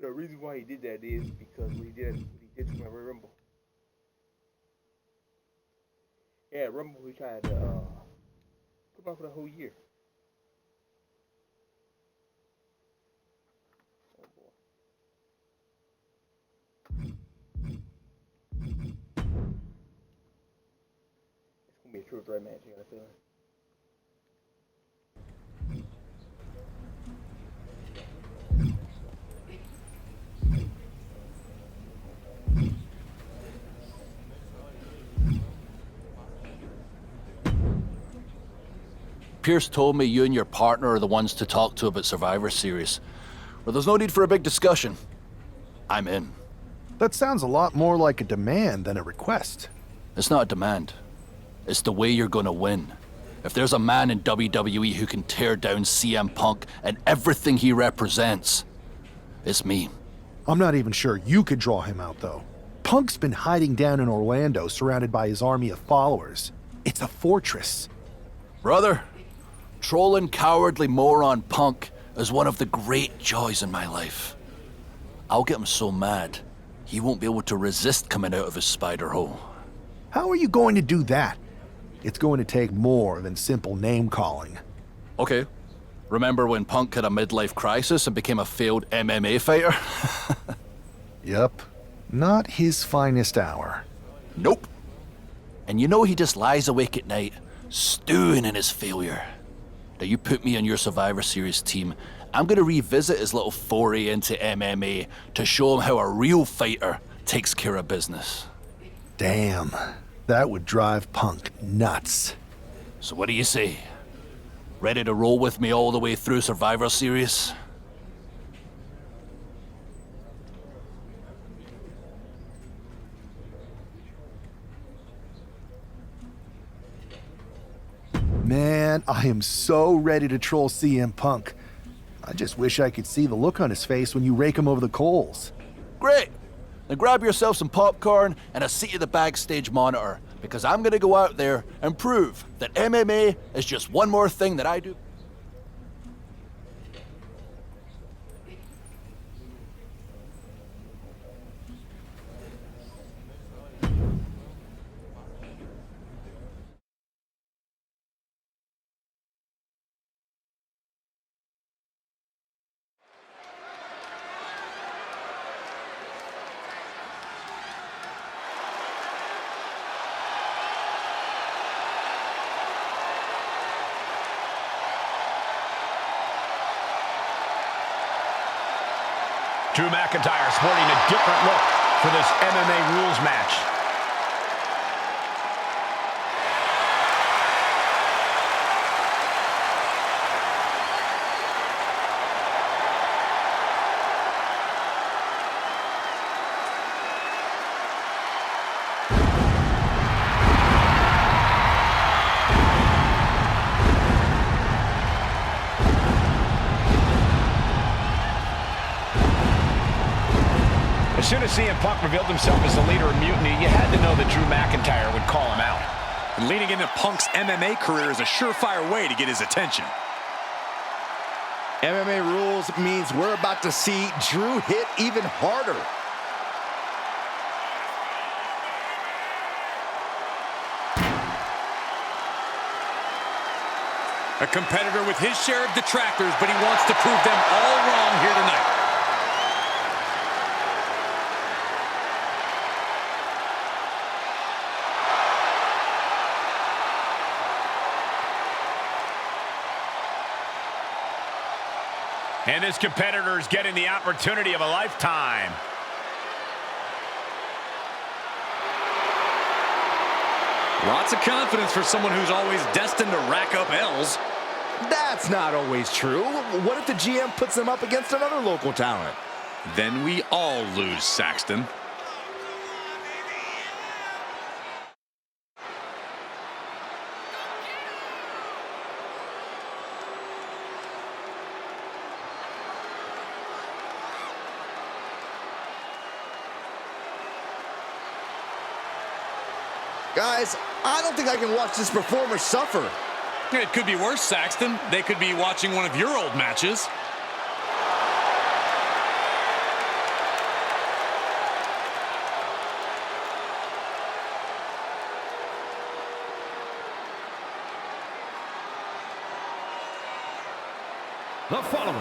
the reason why he did that is because what he did to my Royal Rumble. Yeah, Rumble he tried to put him out for the whole year. Oh boy. It's gonna be a triple threat match, I got a feeling. Pierce told me you and your partner are the ones to talk to about Survivor Series. Well, there's no need for a big discussion. I'm in. That sounds a lot more like a demand than a request. It's not a demand. It's the way you're gonna win. If there's a man in WWE who can tear down CM Punk and everything he represents, it's me. I'm not even sure you could draw him out, though. Punk's been hiding down in Orlando, surrounded by his army of followers. It's a fortress. Brother, trolling cowardly moron Punk is one of the great joys in my life. I'll get him so mad, he won't be able to resist coming out of his spider hole. How are you going to do that? It's going to take more than simple name-calling. Okay. Remember when Punk had a midlife crisis and became a failed MMA fighter? Yep. Not his finest hour. Nope. And you know he just lies awake at night, stewing in his failure. Now you put me on your Survivor Series team, I'm gonna revisit his little foray into MMA to show him how a real fighter takes care of business. Damn. That would drive Punk nuts. So what do you say? Ready to roll with me all the way through Survivor Series? Man, I am so ready to troll CM Punk. I just wish I could see the look on his face when you rake him over the coals. Great! Then grab yourself some popcorn and a seat at the backstage monitor, because I'm gonna go out there and prove that MMA is just one more thing that I do. Drew McIntyre sporting a different look for this MMA rules match. As soon as CM Punk revealed himself as the leader of Mutiny, you had to know that Drew McIntyre would call him out. And leading into Punk's MMA career is a surefire way to get his attention. MMA rules means we're about to see Drew hit even harder. A competitor with his share of detractors, but he wants to prove them all wrong here tonight. And this competitor is getting the opportunity of a lifetime. Lots of confidence for someone who's always destined to rack up L's. That's not always true. What if the GM puts them up against another local talent? Then we all lose, Saxton. Guys, I don't think I can watch this performer suffer. It could be worse, Saxton. They could be watching one of your old matches. The following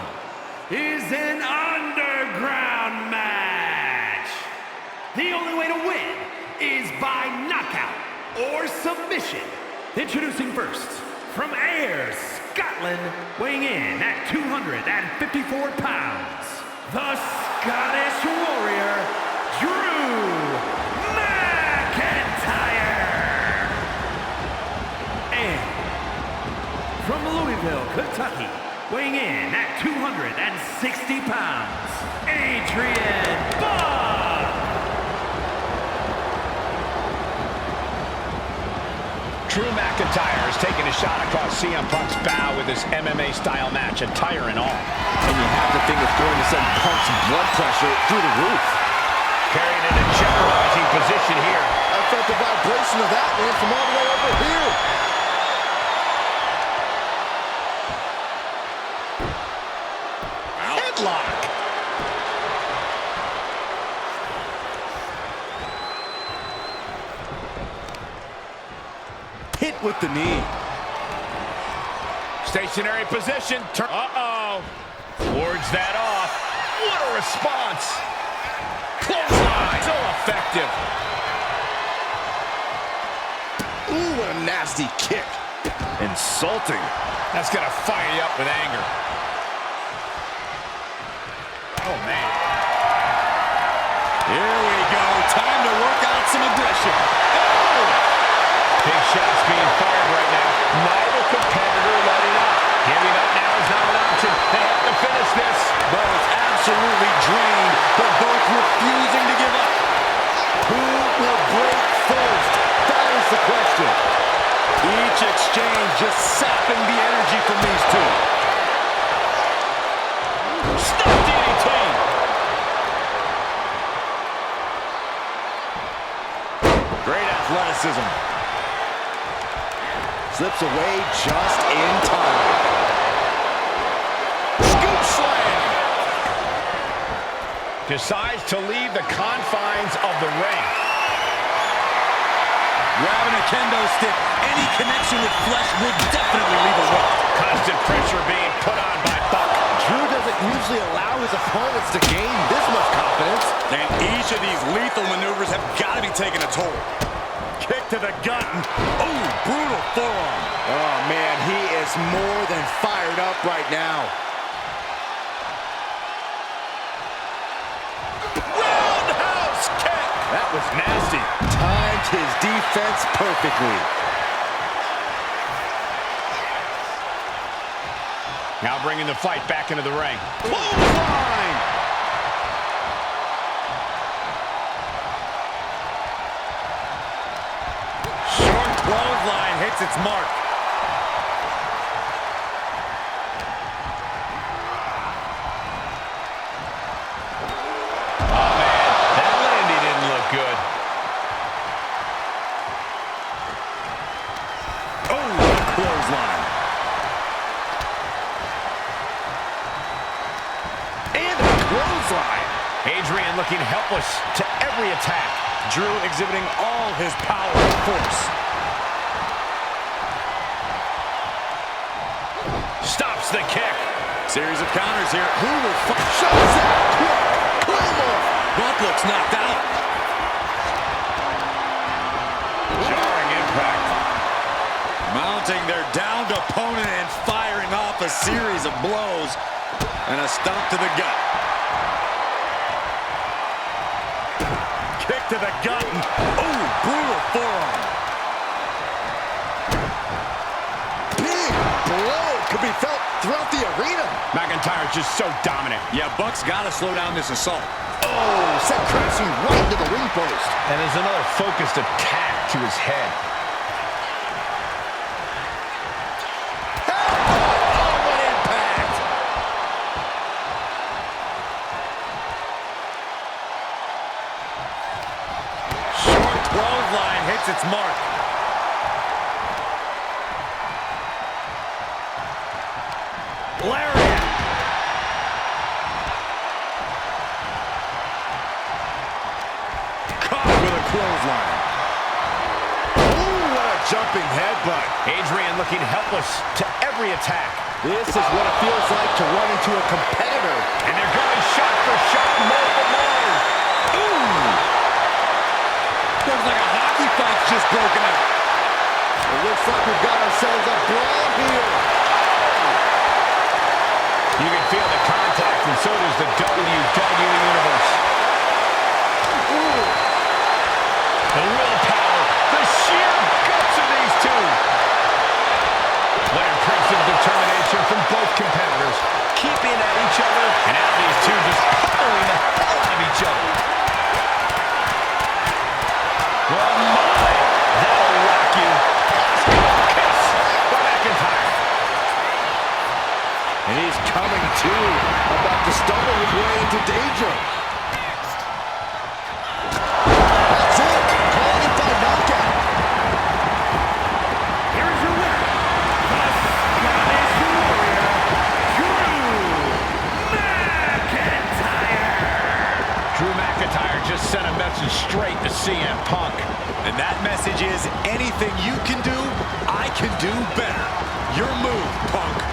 is an underground match. The only way to win is by knockout or submission. Introducing first, from Ayr, Scotland, weighing in at 254 pounds, the Scottish Warrior, Drew McIntyre. And from Louisville, Kentucky, weighing in at 260 pounds, Adrian Buck. Drew McIntyre is taking a shot across CM Punk's bow with his MMA-style match, attire and all. And you have to think it's going to send Punk's blood pressure through the roof. Carried in a jeopardizing position here. I felt the vibration of that one from all the way over here. Headlock. Hit with the knee. Stationary position. Uh-oh. Wards that off. What a response. Clothesline. So effective. Ooh, what a nasty kick. Insulting. That's going to fire you up with anger. Oh, man. Here we go. Time to work out some aggression. Big shots being fired right now. Neither competitor letting up. Giving up now is not an option. They have to finish this. Both absolutely drained, but both refusing to give up. Who will break first? That is the question. Each exchange just sapping the energy from these two. Stop DDT. Great athleticism. Slips away just in time. Scoop slam. Decides to leave the confines of the ring. Grabbing a kendo stick. Any connection with flesh will definitely leave a mark. Constant pressure being put on by Buck. Drew doesn't usually allow his opponents to gain this much confidence. And each of these lethal maneuvers have got to be taking a toll. Kick to the gut. Oh, brutal forearm. Oh, man, he is more than fired up right now. Roundhouse kick. That was nasty. Timed his defense perfectly. Now bringing the fight back into the ring. Clothesline. Short clothesline hits its mark. Oh, man. That landing didn't look good. Oh, what a clothesline. And a clothesline. Adrian looking helpless to every attack. Drew exhibiting all his power and force. Stops the kick. Series of counters here. Who will fight? Shots out quick. Claymore. Buck looks knocked out. Jarring impact. Mounting their downed opponent and firing off a series of blows. And a stomp to the gut. Kick to the gut. Oh, brutal forearm. Big blow could be felt throughout the arena. McIntyre's just so dominant. Yeah, Buck's got to slow down this assault. Oh, sent crashing right into the ring post. And there's another focused attack to his head. Oh, what impact. Short clothesline hits its mark. Lariat. Caught with a clothesline. Ooh, what a jumping headbutt. Adrian looking helpless to every attack. This is what it feels like to run into a competitor. And they're going shot for shot, move for move. Ooh! Looks like a hockey fight's just broken out. It looks like we've got ourselves a brawl here. You can feel the contact, and so does the WWE Universe. The willpower, the sheer guts of these two. What impressive determination from both competitors, keeping at each other, and now these two just pulling the hell out of each other. Well, my, that'll rock you. Kiss for McIntyre. And he's coming to, about to stumble his way into danger. That's it. Calling it by knockout. Here is your winner, the Scottish Warrior, Drew McIntyre. Drew McIntyre just sent a message straight to CM Punk. And that message is, anything you can do, I can do better. Your move, Punk.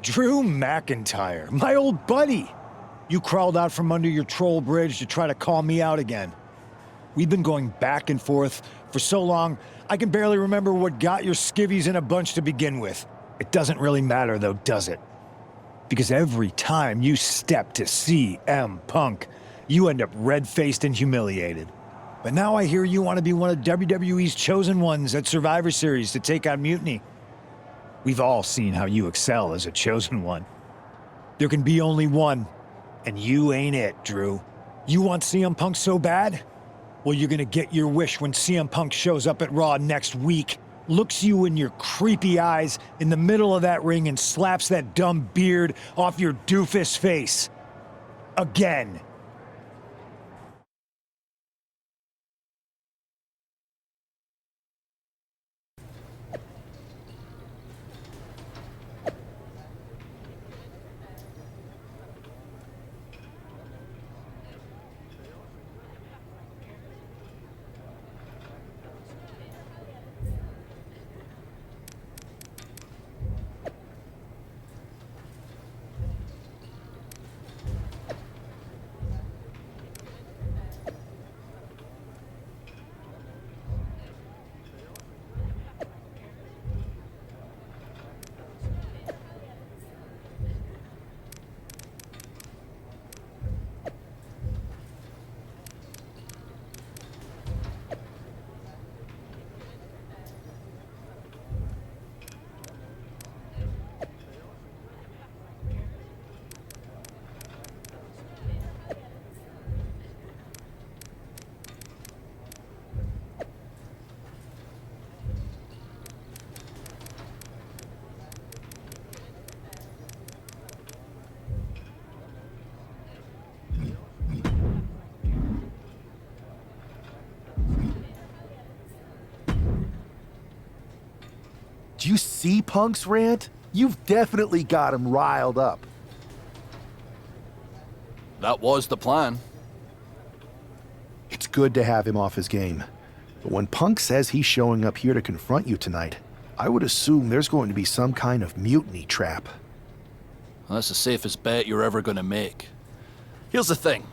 Drew McIntyre, my old buddy. You crawled out from under your troll bridge to try to call me out again. We've been going back and forth for so long, I can barely remember what got your skivvies in a bunch to begin with. It doesn't really matter though, does it? Because every time you step to CM Punk, you end up red-faced and humiliated. But now I hear you want to be one of WWE's chosen ones at Survivor Series to take on Mutiny. We've all seen how you excel as a chosen one. There can be only one, and you ain't it, Drew. You want CM Punk so bad? Well, you're gonna get your wish when CM Punk shows up at Raw next week, looks you in your creepy eyes in the middle of that ring and slaps that dumb beard off your doofus face. Again. Do you see Punk's rant? You've definitely got him riled up. That was the plan. It's good to have him off his game. But when Punk says he's showing up here to confront you tonight, I would assume there's going to be some kind of mutiny trap. Well, that's the safest bet you're ever gonna make. Here's the thing.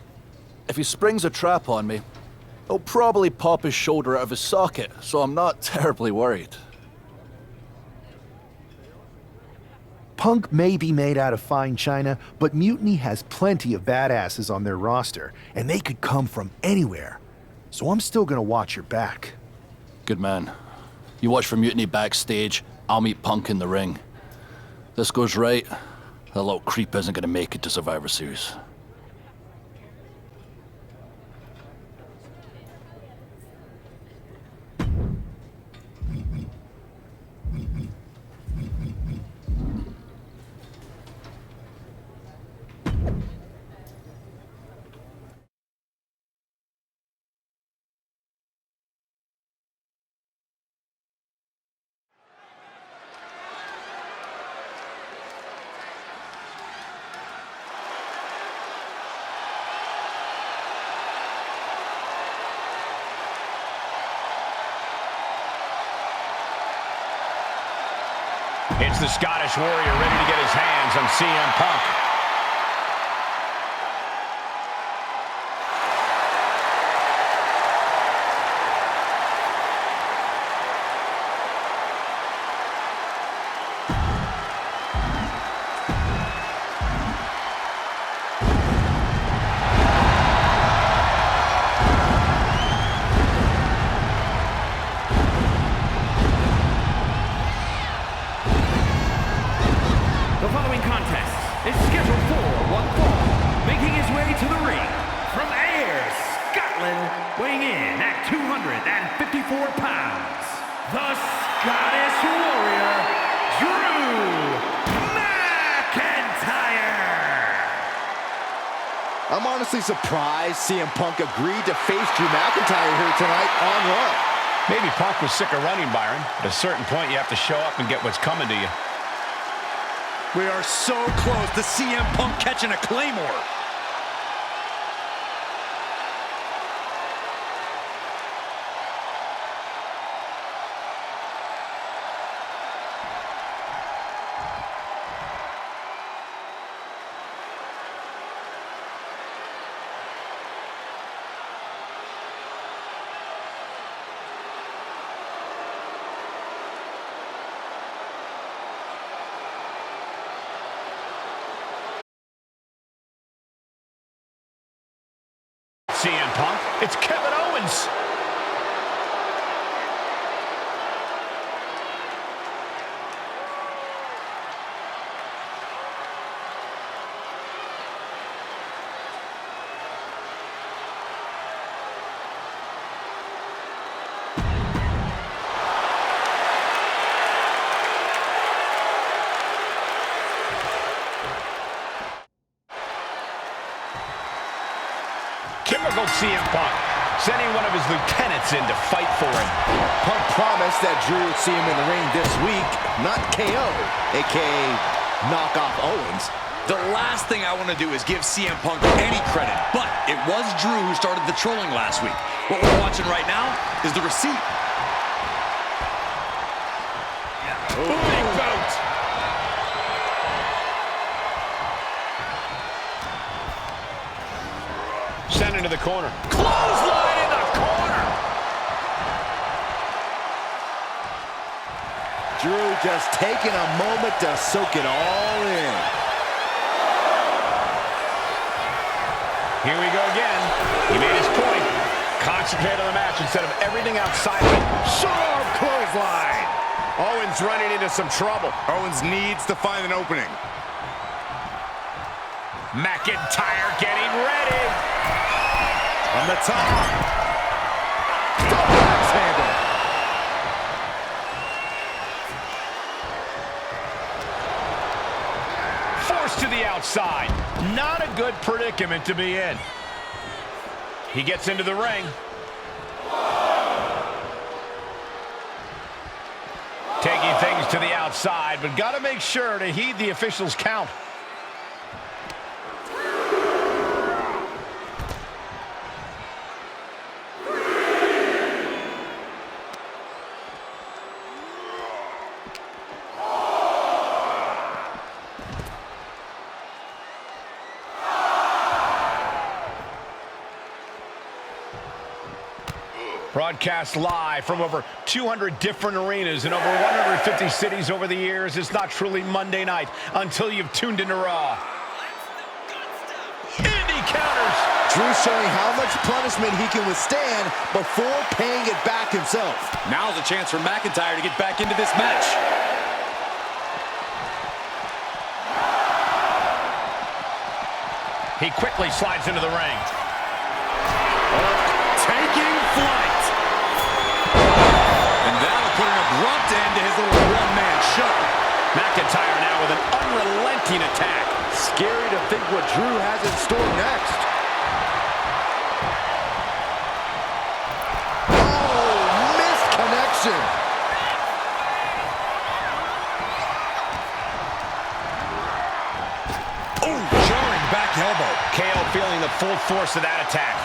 If he springs a trap on me, he'll probably pop his shoulder out of his socket, so I'm not terribly worried. Punk may be made out of fine china, but Mutiny has plenty of badasses on their roster, and they could come from anywhere. So I'm still gonna watch your back. Good man. You watch for Mutiny backstage, I'll meet Punk in the ring. This goes right, that little creep isn't gonna make it to Survivor Series. It's the Scottish Warrior ready to get his hands on CM Punk. The following contest is scheduled for one fall, making his way to the ring from Ayr, Scotland, weighing in at 254 pounds, the Scottish Warrior, Drew McIntyre. I'm honestly surprised CM Punk agreed to face Drew McIntyre here tonight on Raw. Maybe Punk was sick of running, Byron. At a certain point, you have to show up and get what's coming to you. We are so close to CM Punk catching a Claymore. CM Punk, it's Kevin Owens. Typical CM Punk, sending one of his lieutenants in to fight for him. Punk promised that Drew would see him in the ring this week, not KO, a.k.a. knock off Owens. The last thing I want to do is give CM Punk any credit, but it was Drew who started the trolling last week. What we're watching right now is the receipt. Big boot. Sent into the corner. Clothesline in the corner. Drew just taking a moment to soak it all in. Here we go again. He made his point. Concentrate on the match instead of everything outside of it. Short clothesline. Owens running into some trouble. Owens needs to find an opening. McIntyre getting ready. On the top. Double axe handle. Forced to the outside. Not a good predicament to be in. He gets into the ring. Taking things to the outside, but got to make sure to heed the official's count. Broadcast live from over 200 different arenas in over 150 cities over the years. It's not truly Monday night until you've tuned into Raw. Indy counters. Drew showing how much punishment he can withstand before paying it back himself. Now's a chance for McIntyre to get back into this match. He quickly slides into the ring. Taking flight. And that'll put an abrupt end to his little one-man show. McIntyre now with an unrelenting attack. Scary to think what Drew has in store next. Oh, missed connection. Oh, jarring back elbow. KO feeling the full force of that attack.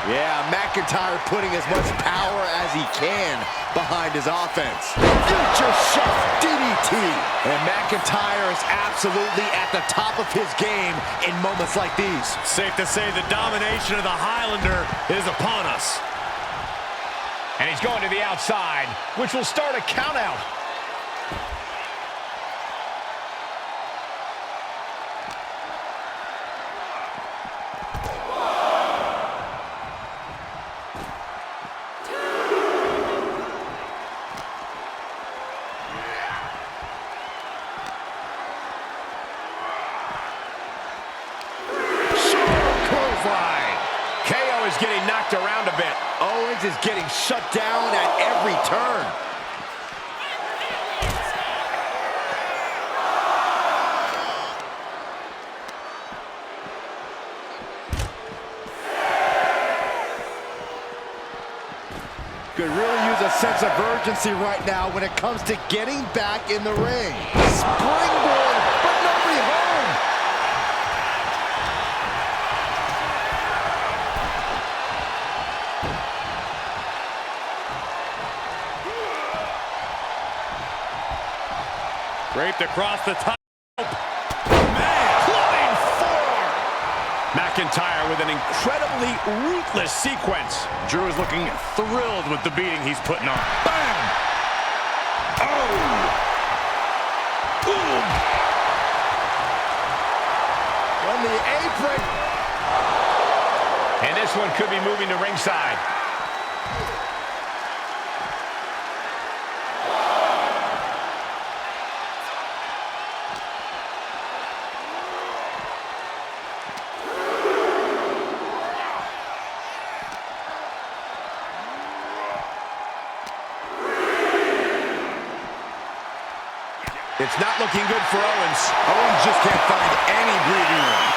Yeah, McIntyre putting as much power as he can behind his offense. Future Chef DDT. And McIntyre is absolutely at the top of his game in moments like these. Safe to say the domination of the Highlander is upon us. And he's going to the outside, which will start a count out. KO is getting knocked around a bit. Owens is getting shut down at every turn. Could really use a sense of urgency right now when it comes to getting back in the ring. Springboard, but nobody home. Draped across the top. Man, flying forearm. McIntyre with an incredibly ruthless sequence. Drew is looking thrilled with the beating he's putting on. Bam! Oh! Boom! From the apron. And this one could be moving to ringside. It's not looking good for Owens. Owens just can't find any breathing room.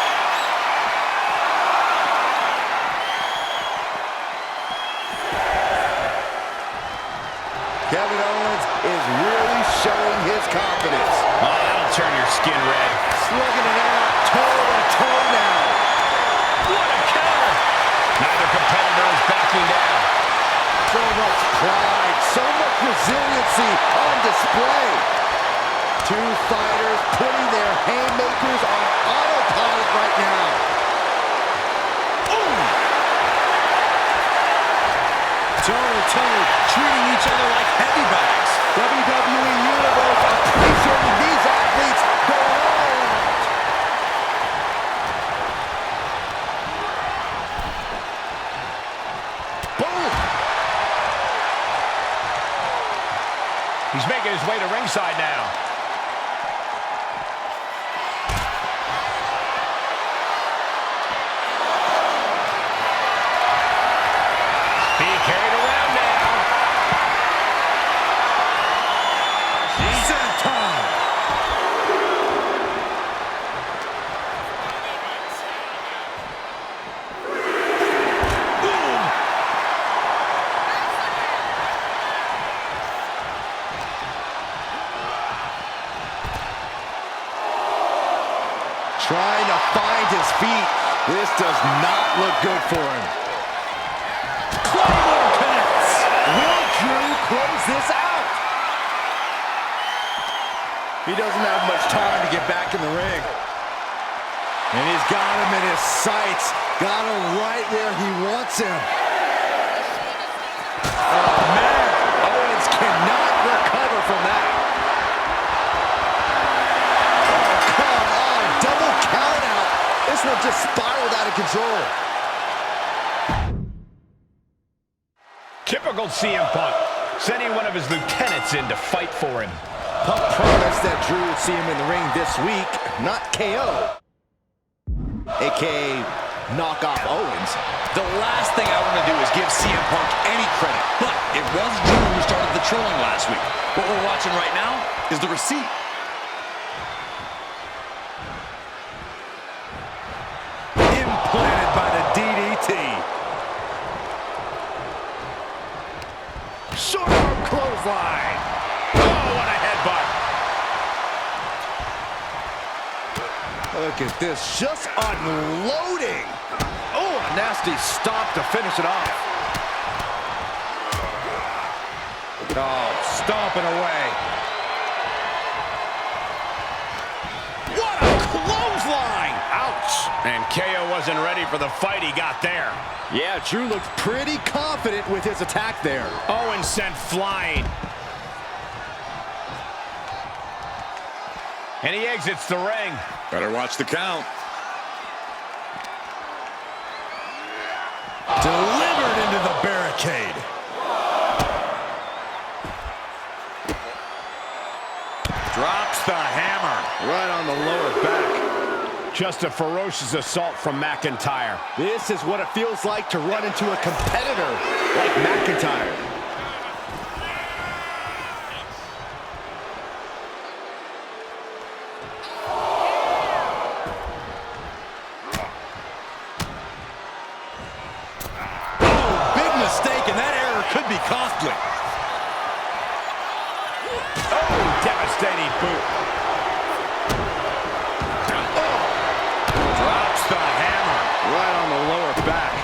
Kevin Owens is really showing his confidence. Oh, that'll turn your skin red. Slugging it out, toe-to-toe now. What a counter! Neither competitor is backing down. So much pride, so much resiliency on display. Two fighters putting their haymakers on autopilot right now. Ooh! Toe-to-toe, treating each other like heavy bags. WWE Universe appreciating these athletes going all out. Boom! He's making his way to ringside now. Carried around now. Senton. Boom. Trying to find his feet. This does not look good for him. Claymore connects. Will Drew close this out? He doesn't have much time to get back in the ring. And he's got him in his sights. Got him right where he wants him. Oh, man. Owens cannot recover from that. Oh, come on. Double count out. This one just spiraled out of control. Typical CM Punk, sending one of his lieutenants in to fight for him. Punk promised that Drew would see him in the ring this week, not KO. A.K.A. knock off Owens. The last thing I want to do is give CM Punk any credit, but it was Drew who started the trolling last week. What we're watching right now is the receipt. Implanted by the DDT. Short arm clothesline. Oh, what a headbutt. Look at this, just unloading. Oh, a nasty stomp to finish it off. Oh, stomping away. What a clothesline! Ouch! And KO wasn't ready for the fight he got there. Yeah, Drew looked pretty confident with his attack there. Owens sent flying. And he exits the ring. Better watch the count. Delivered into the barricade. Drops the hammer. Right on the lower back. Just a ferocious assault from McIntyre. This is what it feels like to run into a competitor like McIntyre. Oh, big mistake, and that error could be costly. Oh, devastating boot. Drops the hammer. Right on the lower back.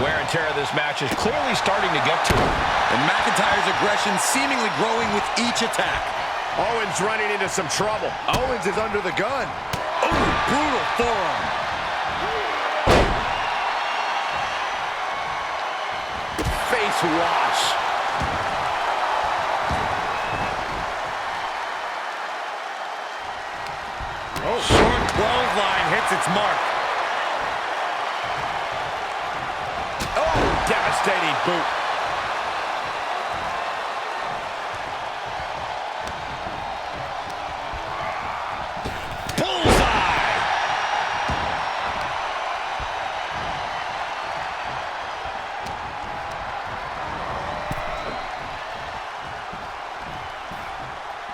Wear and tear of this match is clearly starting to get to him. And McIntyre's aggression seemingly growing with each attack. Owens running into some trouble. Owens is under the gun. Oh, brutal forearm. Face wash. Oh, short clothesline hits its mark. Oh, devastating boot. Bullseye!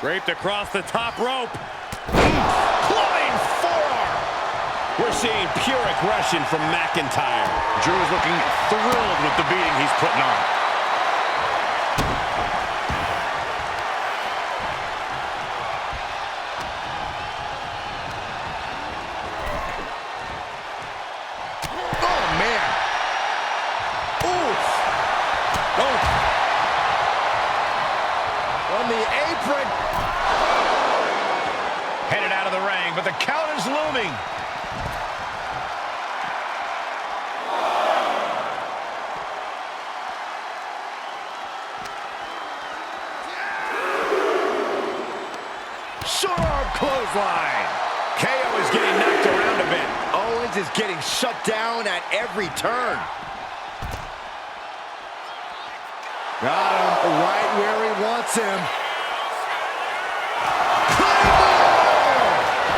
Draped across the top rope. Clubbing forearm. We're seeing pure aggression from McIntyre. Drew is looking thrilled with the beating he's putting on. Oh, man. Oof. Oh. On the apron. Headed out of the ring, but the count is looming. Short arm clothesline. KO is getting knocked around a bit. Owens is getting shut down at every turn. Got him right where he wants him.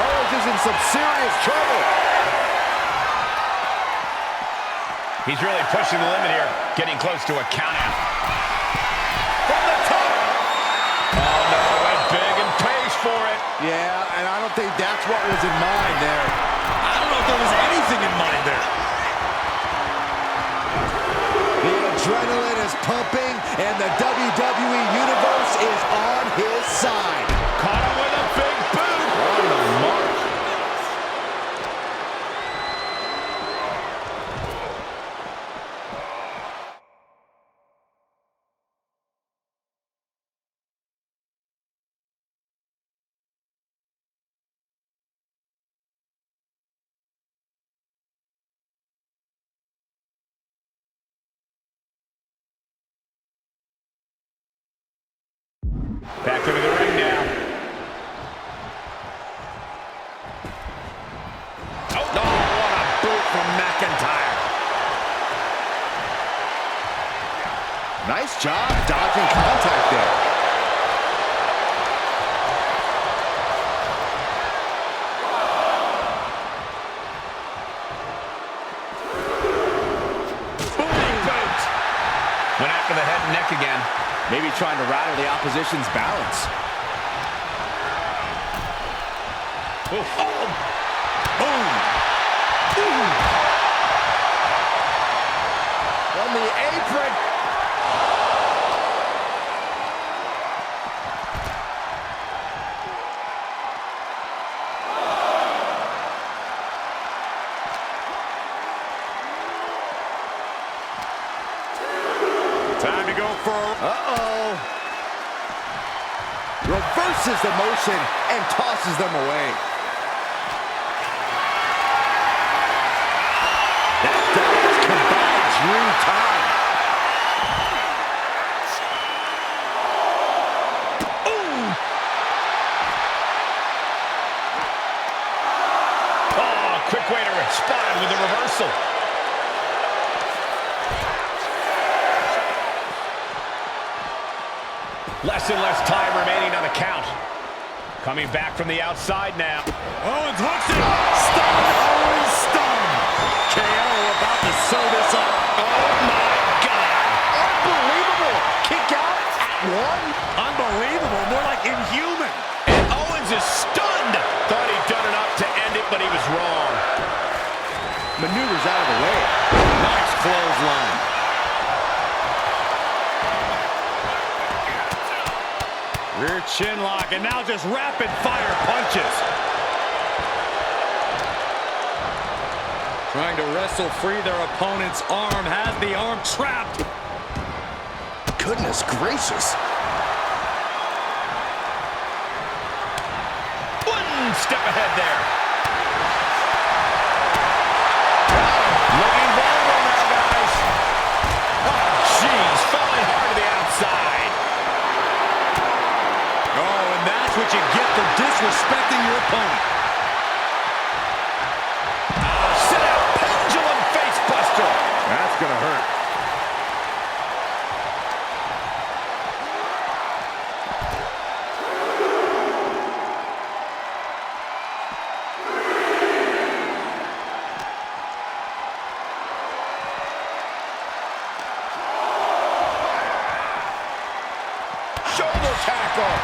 Owens is in some serious trouble. He's really pushing the limit here, getting close to a countout. From the top. Oh, no, went big and pays for it. Yeah, and I don't think that's what was in mind there. I don't know if there was anything in mind there. The adrenaline is pumping, and the WWE Universe is on his side. Caught him with a big boot. On the mark. Back into the ring now. Oh, no, what a boot from McIntyre. Nice job dodging contact there. Booming boot. Went after the head and neck again. Maybe trying to rattle the opposition's balance. Oof. Oh! Boom! Boom! On the apron. to go for a... Uh-oh. Reverses the motion and tosses them away. That does combine Drew time. Ooh! Oh, quick way to respond with a reversal. Less and less time remaining on the count. Coming back from the outside now. Owens hooks it. Stun. Owens stun. KO about to sew this up. Oh, my God. Unbelievable. Kick out at one. Unbelievable. More like inhuman. And Owens is stunned. Thought he'd done enough to end it, but he was wrong. Maneuvers out of the way. Nice clothesline. Rear chin lock, and now just rapid fire punches. Trying to wrestle free their opponent's arm, has the arm trapped. Goodness gracious. One step ahead there. Looking vulnerable now, guys. Oh, jeez, falling hard to the outside. Oh, and that's what you get for disrespecting your opponent. Sit out, pendulum face buster. That's gonna hurt. Shoulder tackle.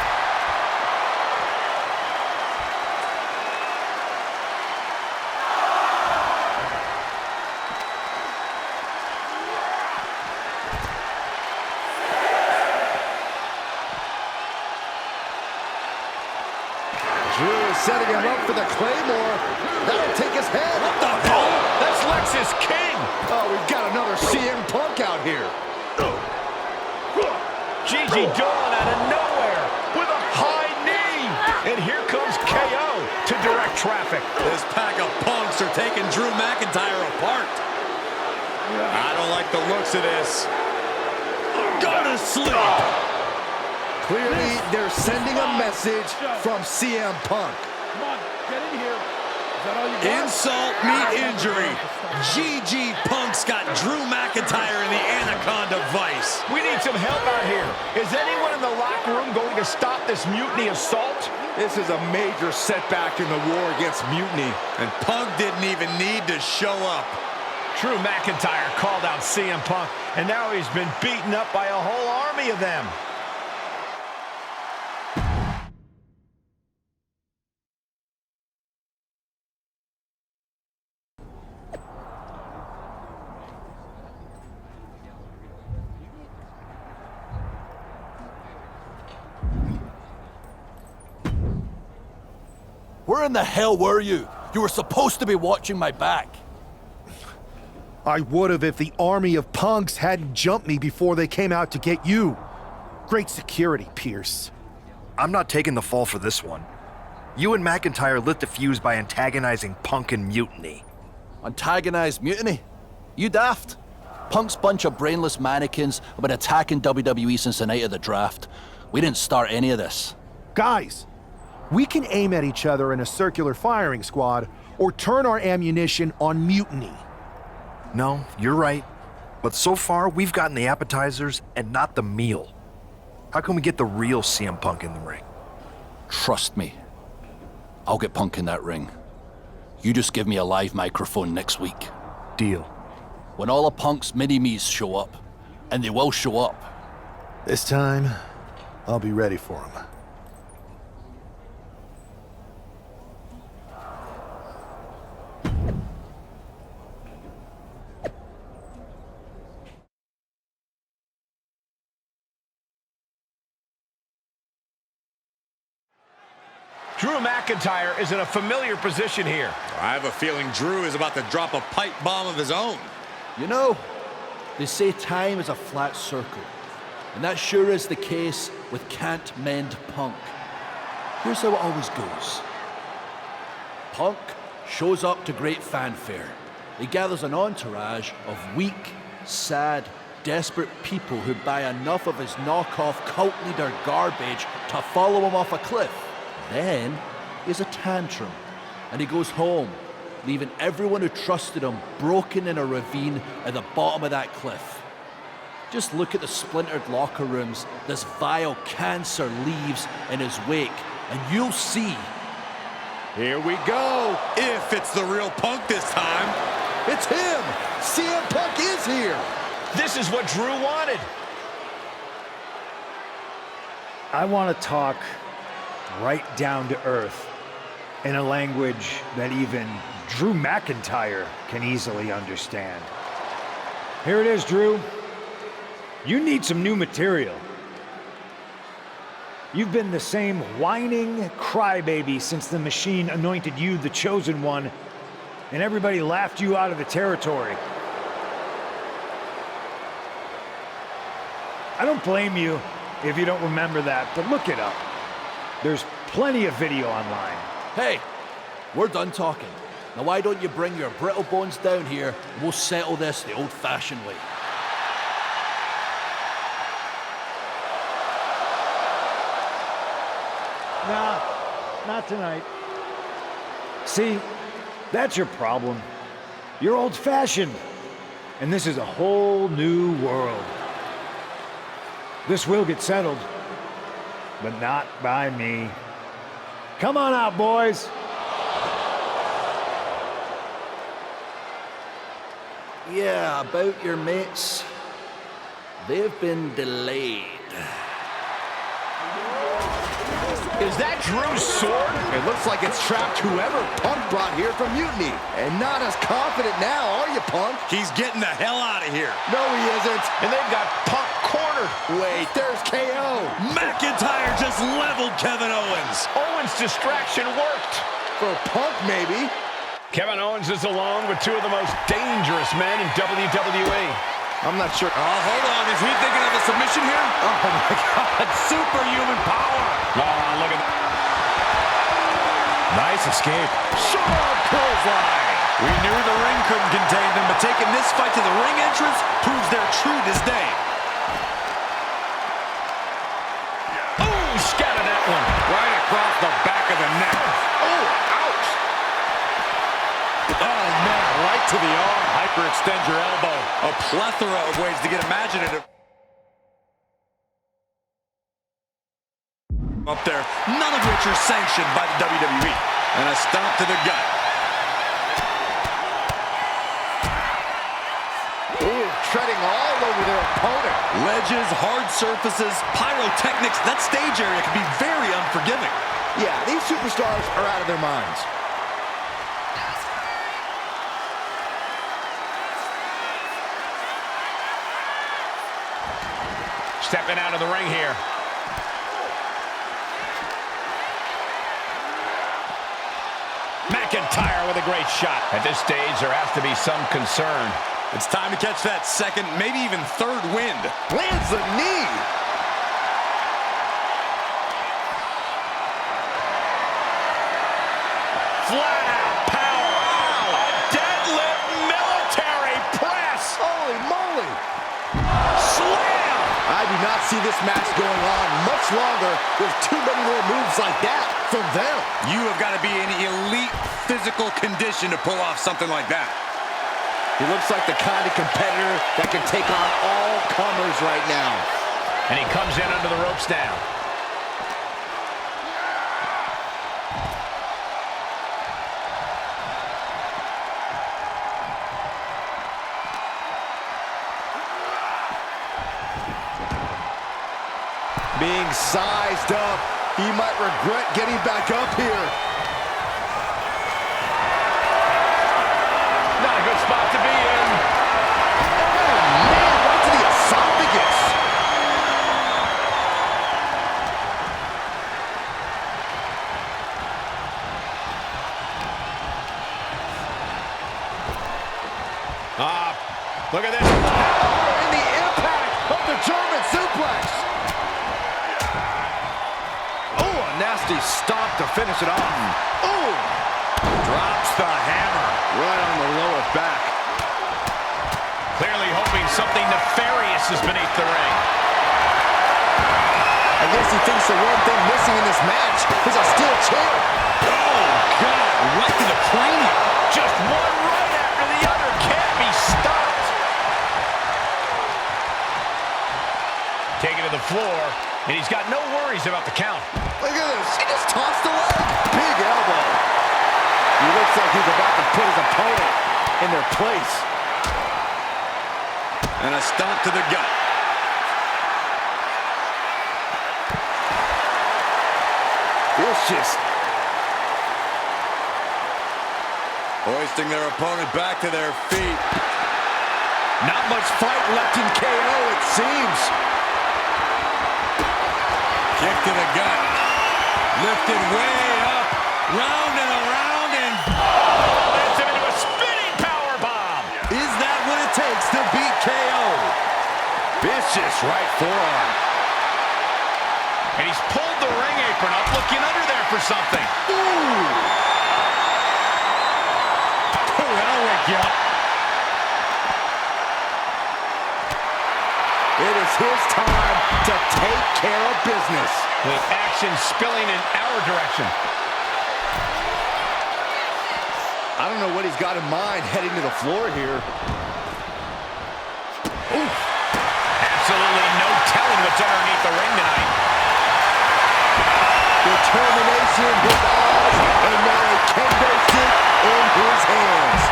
Drew is setting him up for the Claymore. That'll take his head. What the hell? That's Lexis King. Oh, we've got another CM Punk out here. Gigi Dolan out of nowhere with a high knee. And here comes KO to direct traffic. This pack of punks are taking Drew McIntyre apart. I don't like the looks of this. Go to sleep. Clearly, they're sending a message from CM Punk. Come on, get in here. Is that all you got? Insult meet injury. GG Punk's got Drew McIntyre in the Anaconda Vice. We need some help out here. Is anyone in the locker room going to stop this mutiny assault? This is a major setback in the war against mutiny. And Punk didn't even need to show up. Drew McIntyre called out CM Punk, and now he's been beaten up by a whole army of them. Where in the hell were you? You were supposed to be watching my back. I would have if the army of punks hadn't jumped me before they came out to get you. Great security, Pierce. I'm not taking the fall for this one. You and McIntyre lit the fuse by antagonizing Punk and Mutiny. Antagonized Mutiny? You daft? Punk's bunch of brainless mannequins have been attacking WWE since the night of the draft. We didn't start any of this. Guys, we can aim at each other in a circular firing squad or turn our ammunition on Mutiny. No, you're right. But so far, we've gotten the appetizers and not the meal. How can we get the real CM Punk in the ring? Trust me. I'll get Punk in that ring. You just give me a live microphone next week. Deal. When all of Punk's mini-me's show up, and they will show up. This time, I'll be ready for him. Drew McIntyre is in a familiar position here. I have a feeling Drew is about to drop a pipe bomb of his own. You know, they say time is a flat circle. And that sure is the case with Can't Mend Punk. Here's how it always goes. Punk shows up to great fanfare. He gathers an entourage of weak, sad, desperate people who buy enough of his knockoff cult leader garbage to follow him off a cliff. Then he has a tantrum and he goes home, leaving everyone who trusted him broken in a ravine at the bottom of that cliff. Just look at the splintered locker rooms this vile cancer leaves in his wake, and you'll see. Here we go. If it's the real Punk this time. It's him. CM Punk is here. This is what Drew wanted. I want to talk right down to earth in a language that even Drew McIntyre can easily understand. Here it is, Drew. You need some new material. You've been the same whining crybaby since the Machine anointed you the chosen one, and everybody laughed you out of the territory. I don't blame you if you don't remember that, but look it up. There's plenty of video online. Hey, we're done talking. Now why don't you bring your brittle bones down here and we'll settle this the old-fashioned way. Nah, not tonight. See, that's your problem. You're old-fashioned, and this is a whole new world. This will get settled, but not by me. Come on out, boys. Yeah, about your mates. They've been delayed. Is that Drew's sword? It looks like it's trapped whoever Punk brought here from Mutiny. And not as confident now, are you, Punk? He's getting the hell out of here. No, he isn't. And they've got Punk cornered. Wait, there's KO. McIntyre just leveled Kevin Owens. Owens' distraction worked. For Punk, maybe. Kevin Owens is alone with two of the most dangerous men in WWE. I'm not sure. Oh, hold on. Is he thinking of a submission here? Oh, my God. Superhuman power. Oh, look at that. Nice escape. Sharp clothesline. We knew the ring couldn't contain them, but taking this fight to the ring entrance proves they're true this day. Oh, scattered that one. Right across the back of the neck. Oh, ouch. Oh, man, right to the arm. Hyperextend your elbow. A plethora of ways to get imaginative. Up there, none of which are sanctioned by the WWE. And a stomp to the gut. Ooh, treading all over their opponent. Ledges, hard surfaces, pyrotechnics. That stage area can be very unforgiving. Yeah, these superstars are out of their minds. Stepping out of the ring here. McIntyre with a great shot. At this stage, there has to be some concern. It's time to catch that second, maybe even third wind. Lands the knee. Flat out power. A deadlift military press. Holy moly. Slam. I do not see this match going on much longer with too many more moves like that from them. You have got to be in elite physical condition to pull off something like that. He looks like the kind of competitor that can take on all comers right now. And he comes in under the ropes now. Being sized up, he might regret getting back up here. Not a good spot to be in. Oh, man, right to the esophagus. Look at this. Oh, and the impact of the German suplex. Oh, a nasty stop to finish it off. Ooh. Drops the hammer. Right on the lower back. Clearly hoping something nefarious is beneath the ring. I guess he thinks the one thing missing in this match is a steel chair. Oh, God. Right to the cranium. Just one right after the other. Can't be stopped. Taken to the floor, and he's got no worries about the count. Look at this. He just tossed the leg. Big elbow. He looks like he's about to put his opponent in their place. And a stomp to the gut. Vicious. Hoisting their opponent back to their feet. Not much fight left in KO, it seems. Kick to the gut. Lifted way up. Round and around and... Lands him into a spinning powerbomb. Is that what it takes to beat KO? Vicious right forearm. And he's pulled the ring apron up, looking under there for something. Ooh, that'll wake you up. It is his time to take care of business. With action spilling in our direction. I don't know what he's got in mind heading to the floor here. Ooh. Absolutely no telling what's underneath the ring tonight. Determination in his eyes, and now a kendo stick in his hands.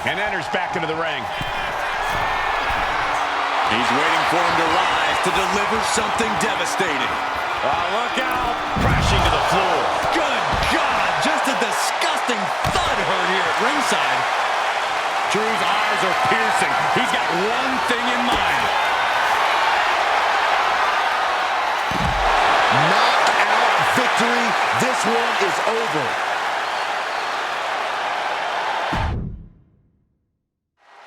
And enters back into the ring. He's waiting for him to rise to deliver something devastating. Look out. Crashing to the floor. Good God, just a disgusting thud heard here at ringside. Drew's eyes are piercing. He's got one thing in mind. Knockout victory. This one is over.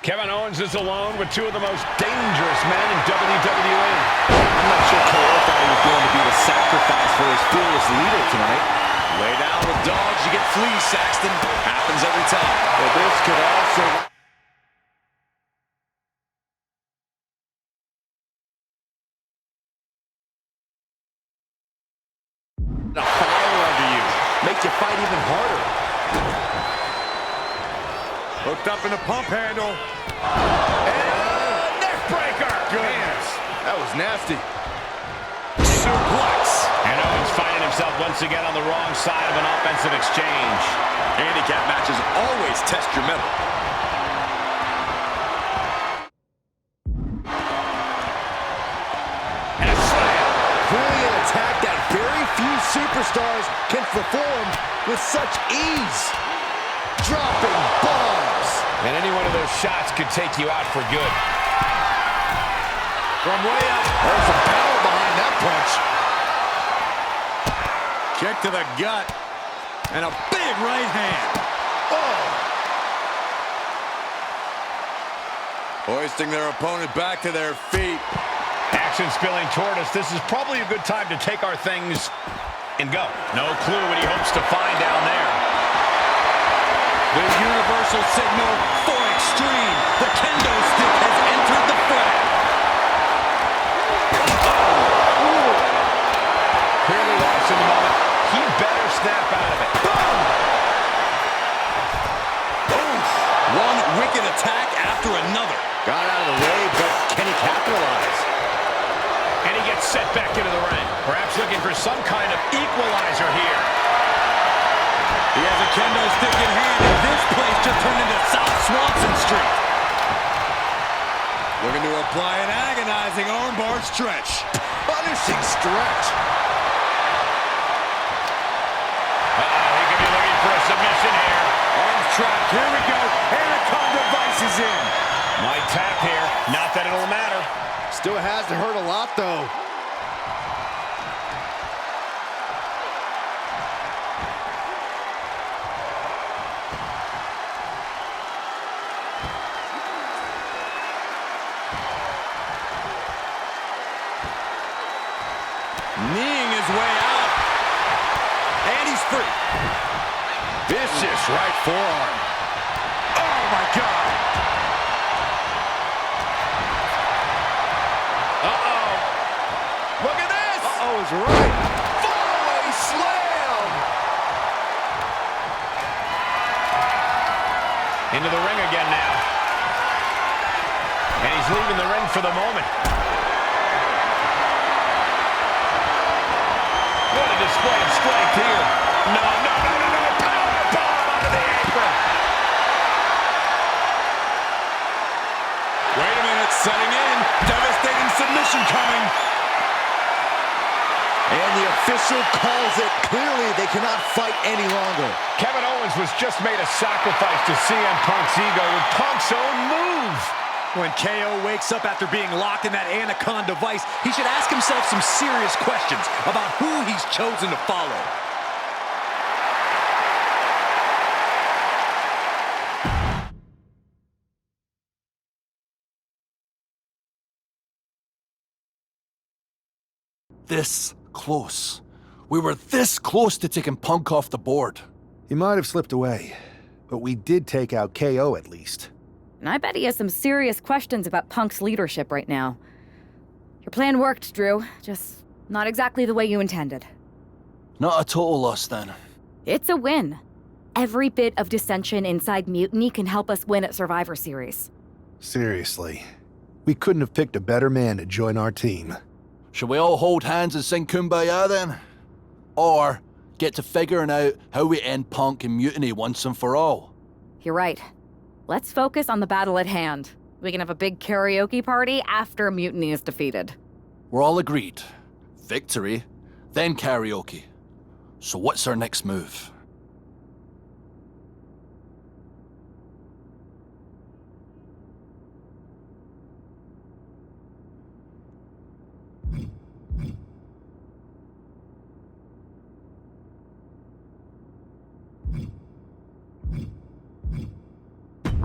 Kevin Owens is alone with two of the most dangerous men in WWE. I'm not sure KO thought he was going to be the sacrifice for his fearless leader tonight. Lay down with dogs, you get fleas, Saxton. Happens every time. But this could also... A fire under you. make you fight even harder. Hooked up in the pump handle. And neck breaker. Goodness. That was nasty. Suplex. And Owens finding himself once again on the wrong side of an offensive exchange. Handicap matches always test your mettle. And a slam. Clearly an attack that very few superstars can perform with such ease. Dropping bombs. And any one of those shots could take you out for good. From way up. There's some power behind that punch. Kick to the gut. And a big right hand. Oh. Hoisting their opponent back to their feet. Action spilling toward us. This is probably a good time to take our things and go. No clue what he hopes to find down there. The universal signal for extreme. The kendo stick has entered the fray. Clearly lost in the moment. He better snap out of it. One wicked attack after another. Got out of the way, but can he capitalize? And he gets set back into the ring. Perhaps looking for some kind of equalizer here. He has a kendo stick in hand, and this place just turned into South Swanson Street. Looking to apply an agonizing armbar stretch. Punishing stretch. He could be looking for a submission here. Arms trapped. Here we go. Anaconda Vice is in. Might tap here. Not that it'll matter. Still has to hurt a lot, though. Vicious right forearm. Oh, my God. Uh-oh. Look at this. Uh-oh is right. Fallaway slam. Into the ring again now. And he's leaving the ring for the moment. What a display of strength here. No. Powerbomb onto the apron. Wait a minute, setting in. Devastating submission coming. And the official calls it. Clearly, they cannot fight any longer. Kevin Owens was just made a sacrifice to CM Punk's ego with Punk's own move. When KO wakes up after being locked in that Anaconda vice, he should ask himself some serious questions about who he's chosen to follow. This close. We were this close to taking Punk off the board. He might have slipped away, but we did take out KO at least. And I bet he has some serious questions about Punk's leadership right now. Your plan worked, Drew. Just not exactly the way you intended. Not a total loss, then. It's a win. Every bit of dissension inside Mutiny can help us win at Survivor Series. Seriously. We couldn't have picked a better man to join our team. Should we all hold hands and sing Kumbaya, then? Or get to figuring out how we end Punk and Mutiny once and for all? You're right. Let's focus on the battle at hand. We can have a big karaoke party after Mutiny is defeated. We're all agreed. Victory, then karaoke. So what's our next move?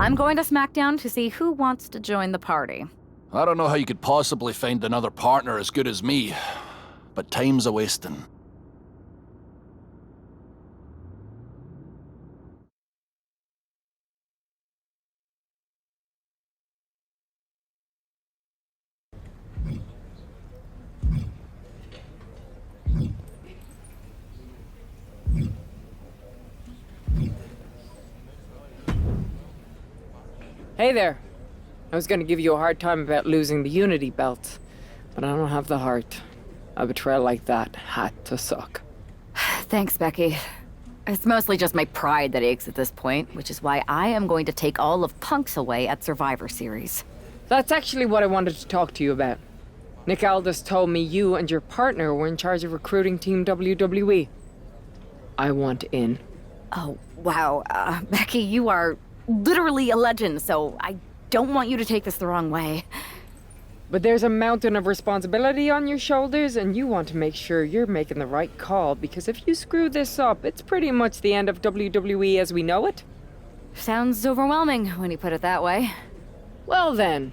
I'm going to SmackDown to see who wants to join the party. I don't know how you could possibly find another partner as good as me, but time's a-wasting. Hey there. I was gonna give you a hard time about losing the Unity belt, but I don't have the heart. A betrayal like that had to suck. Thanks, Becky. It's mostly just my pride that aches at this point, which is why I am going to take all of Punk's away at Survivor Series. That's actually what I wanted to talk to you about. Nick Aldis told me you and your partner were in charge of recruiting Team WWE. I want in. Oh, wow. Becky, you are literally a legend, so I don't want you to take this the wrong way. But there's a mountain of responsibility on your shoulders, and you want to make sure you're making the right call, because if you screw this up, it's pretty much the end of WWE as we know it. Sounds overwhelming when you put it that way. Well then,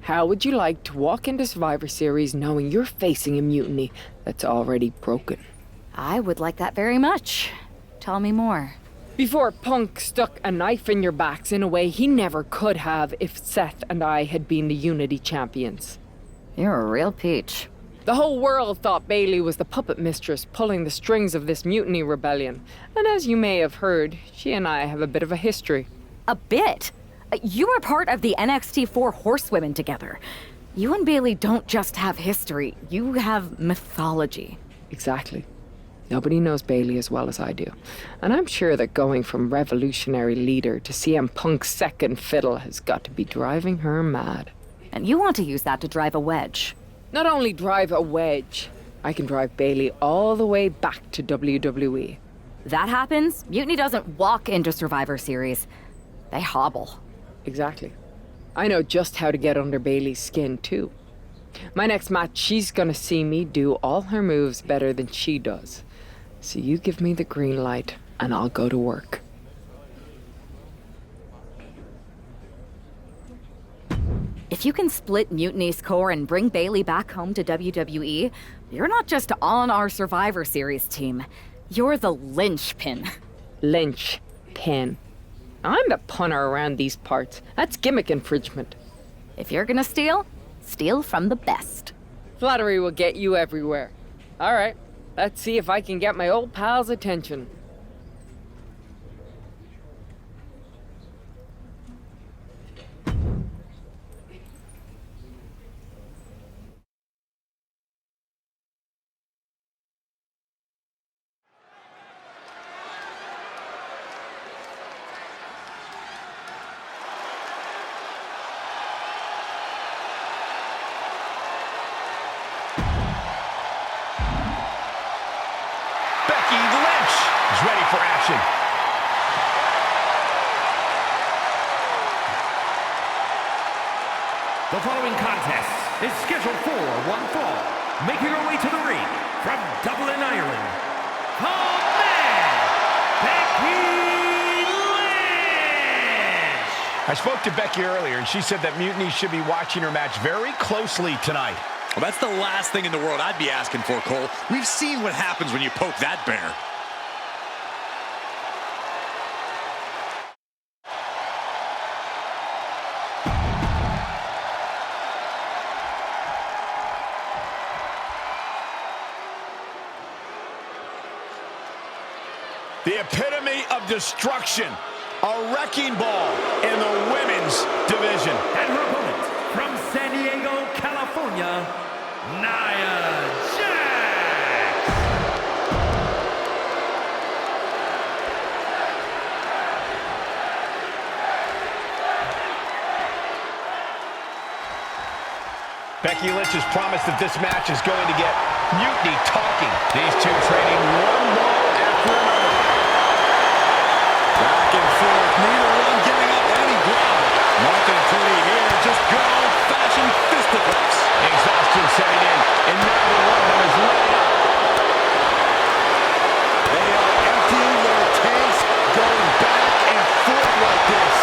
how would you like to walk into Survivor Series knowing you're facing a mutiny that's already broken? I would like that very much. Tell me more. Before Punk stuck a knife in your backs in a way he never could have if Seth and I had been the Unity champions. You're a real peach. The whole world thought Bayley was the puppet mistress pulling the strings of this mutiny rebellion. And as you may have heard, she and I have a bit of a history. A bit? You were part of the NXT 4 Horsewomen together. You and Bayley don't just have history, you have mythology. Exactly. Nobody knows Bayley as well as I do. And I'm sure that going from revolutionary leader to CM Punk's second fiddle has got to be driving her mad. And you want to use that to drive a wedge. Not only drive a wedge, I can drive Bayley all the way back to WWE. That happens, Mutiny doesn't walk into Survivor Series. They hobble. Exactly. I know just how to get under Bayley's skin, too. My next match, she's gonna see me do all her moves better than she does. So you give me the green light, and I'll go to work. If you can split Mutiny's core and bring Bayley back home to WWE, you're not just on our Survivor Series team. You're the linchpin. Lynch pin. I'm the punter around these parts. That's gimmick infringement. If you're gonna steal, steal from the best. Flattery will get you everywhere. All right, let's see if I can get my old pal's attention. Becky Lynch is ready for action. The following contest is scheduled for one fall. Making her way to the ring from Dublin, Ireland, the man, Becky Lynch! I spoke to Becky earlier, and she said that Mutiny should be watching her match very closely tonight. Well, that's the last thing in the world I'd be asking for, Cole. We've seen what happens when you poke that bear. The epitome of destruction. A wrecking ball in the women's division. And her opponent from San Diego, California, Nia Jax! Becky Lynch has promised that this match is going to get Mutiny talking. These two trading one blow after another. Back and forth, neither one giving up any ground. Nothing pretty here, just good old-fashioned fisticuffs. Exhaustion setting in, and neither one of them is letting up. They are emptying their tanks, going back and forth like this.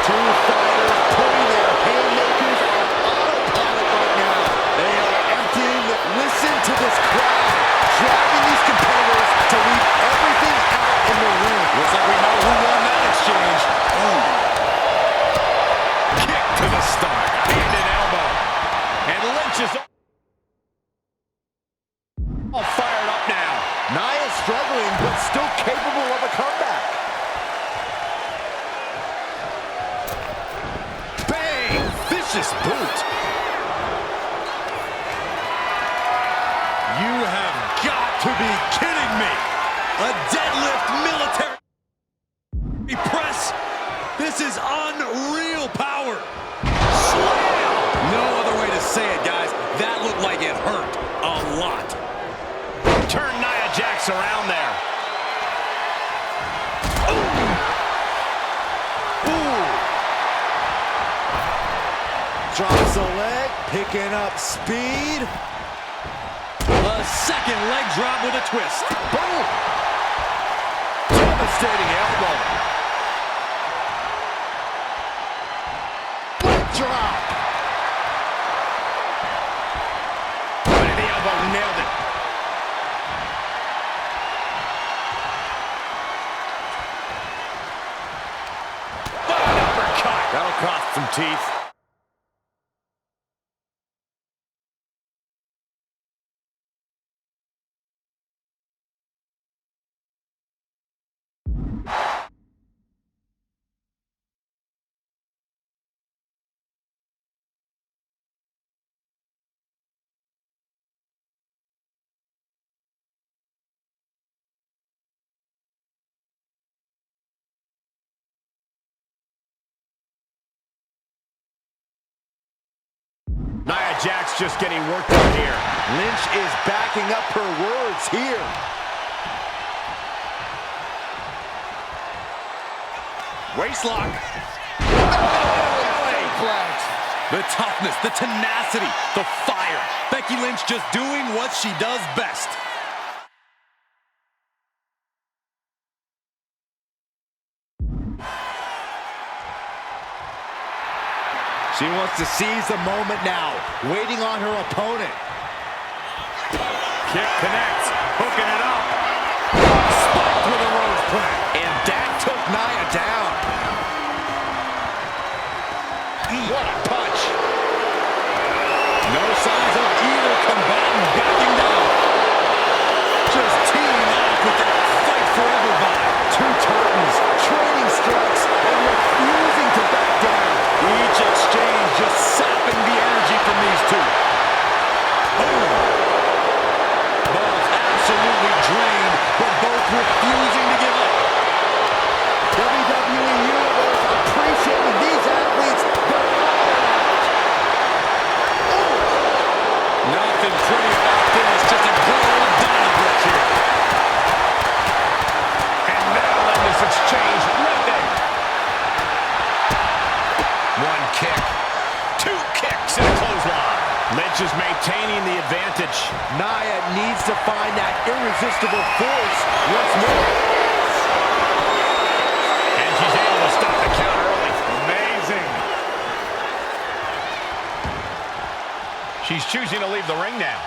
Two fighters putting their haymakers on autopilot right now. They are emptying. Listen to this crowd, driving these competitors to leave everything out in the ring. Looks like we know who won that exchange. Ooh. Kick to the stomach, hand and elbow. And Lynch is all fired up now. Nia struggling, but still capable of a comeback. Bang! Vicious boot. You have got to be kidding me. A deadlift military press. This is unreal power. Slam! No other way to say it, guys. That looked like it hurt a lot. Turn Nia Jax around there. Drops the leg, picking up speed. A second leg drop with a twist. Boom! Devastating elbow. Leg drop. Right in the elbow, nailed it. What an uppercut. That'll cost some teeth. Nia Jax just getting worked on here. Lynch is backing up her words here. Waistlock. The toughness, the tenacity, the fire. Becky Lynch just doing what she does best. She wants to seize the moment now, waiting on her opponent. Kick connects, hooking it up. Spiked with a rose plant. And that took Nia down. What a punch. No signs of either combatant backing down. Just teaming up with that fight forever vibe. Two titans, trading strikes, and refusing to back down. Each exchange just sapping the energy from these two. Boom. Both absolutely drained, but both refusing to give up. WWE Universe appreciating these athletes. Nothing pretty about this, just a good old Donnybrook here. And now in this exchange, right there. One kick, two kicks, and a clothesline. Lynch is maintaining the advantage. Nia needs to find that irresistible force once more. And she's able to stop the count early. Amazing. She's choosing to leave the ring now.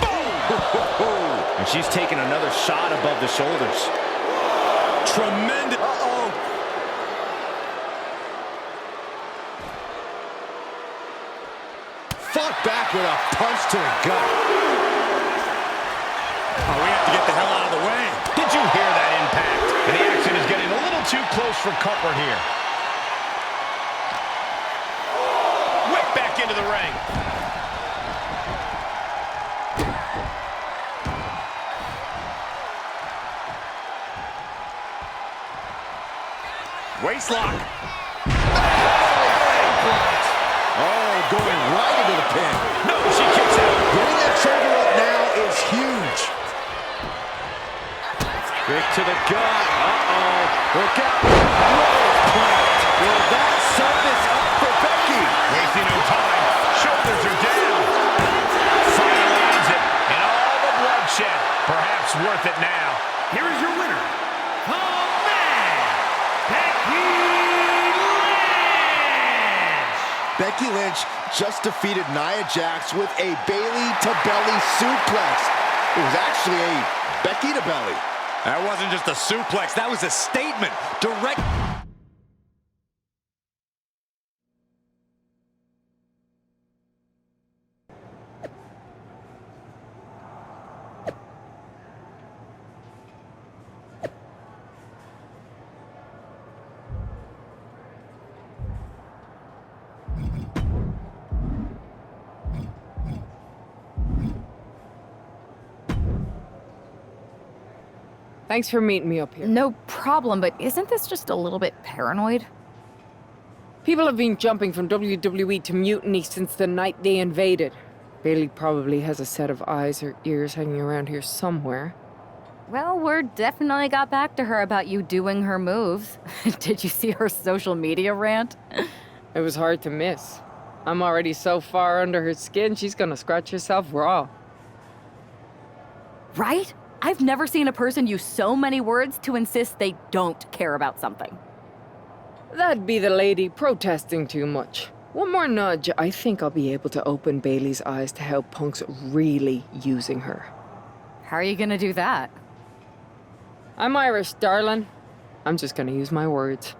Boom! And she's taking another shot above the shoulders. Tremendous. Uh-oh. Fought back with a punch to the gut. Oh, we have to get the hell out of the way. Did you hear that impact? And the action is getting a little too close for comfort here. Whip back into the ring. Waistlock. Oh, going right into the pin. No, she kicks out. Getting that shoulder up now is huge. Kick to the gut. Uh-oh. Look out. Will that set this up for Becky? Wasting no time. Shoulders are down. Finally ends it. And all the bloodshed. Perhaps worth it now. Here is your winner, the man, Becky Lynch. Becky Lynch just defeated Nia Jax with a Bayley to belly suplex. It was actually a Becky to belly. That wasn't just a suplex, that was a statement. Direct. Thanks for meeting me up here. No problem, but isn't this just a little bit paranoid? People have been jumping from WWE to Mutiny since the night they invaded. Bayley probably has a set of eyes or ears hanging around here somewhere. Well, word definitely got back to her about you doing her moves. Did you see her social media rant? It was hard to miss. I'm already so far under her skin, she's gonna scratch herself raw. Right? I've never seen a person use so many words to insist they don't care about something. That'd be the lady protesting too much. One more nudge, I think I'll be able to open Bayley's eyes to how Punk's really using her. How are you gonna do that? I'm Irish, darling. I'm just gonna use my words.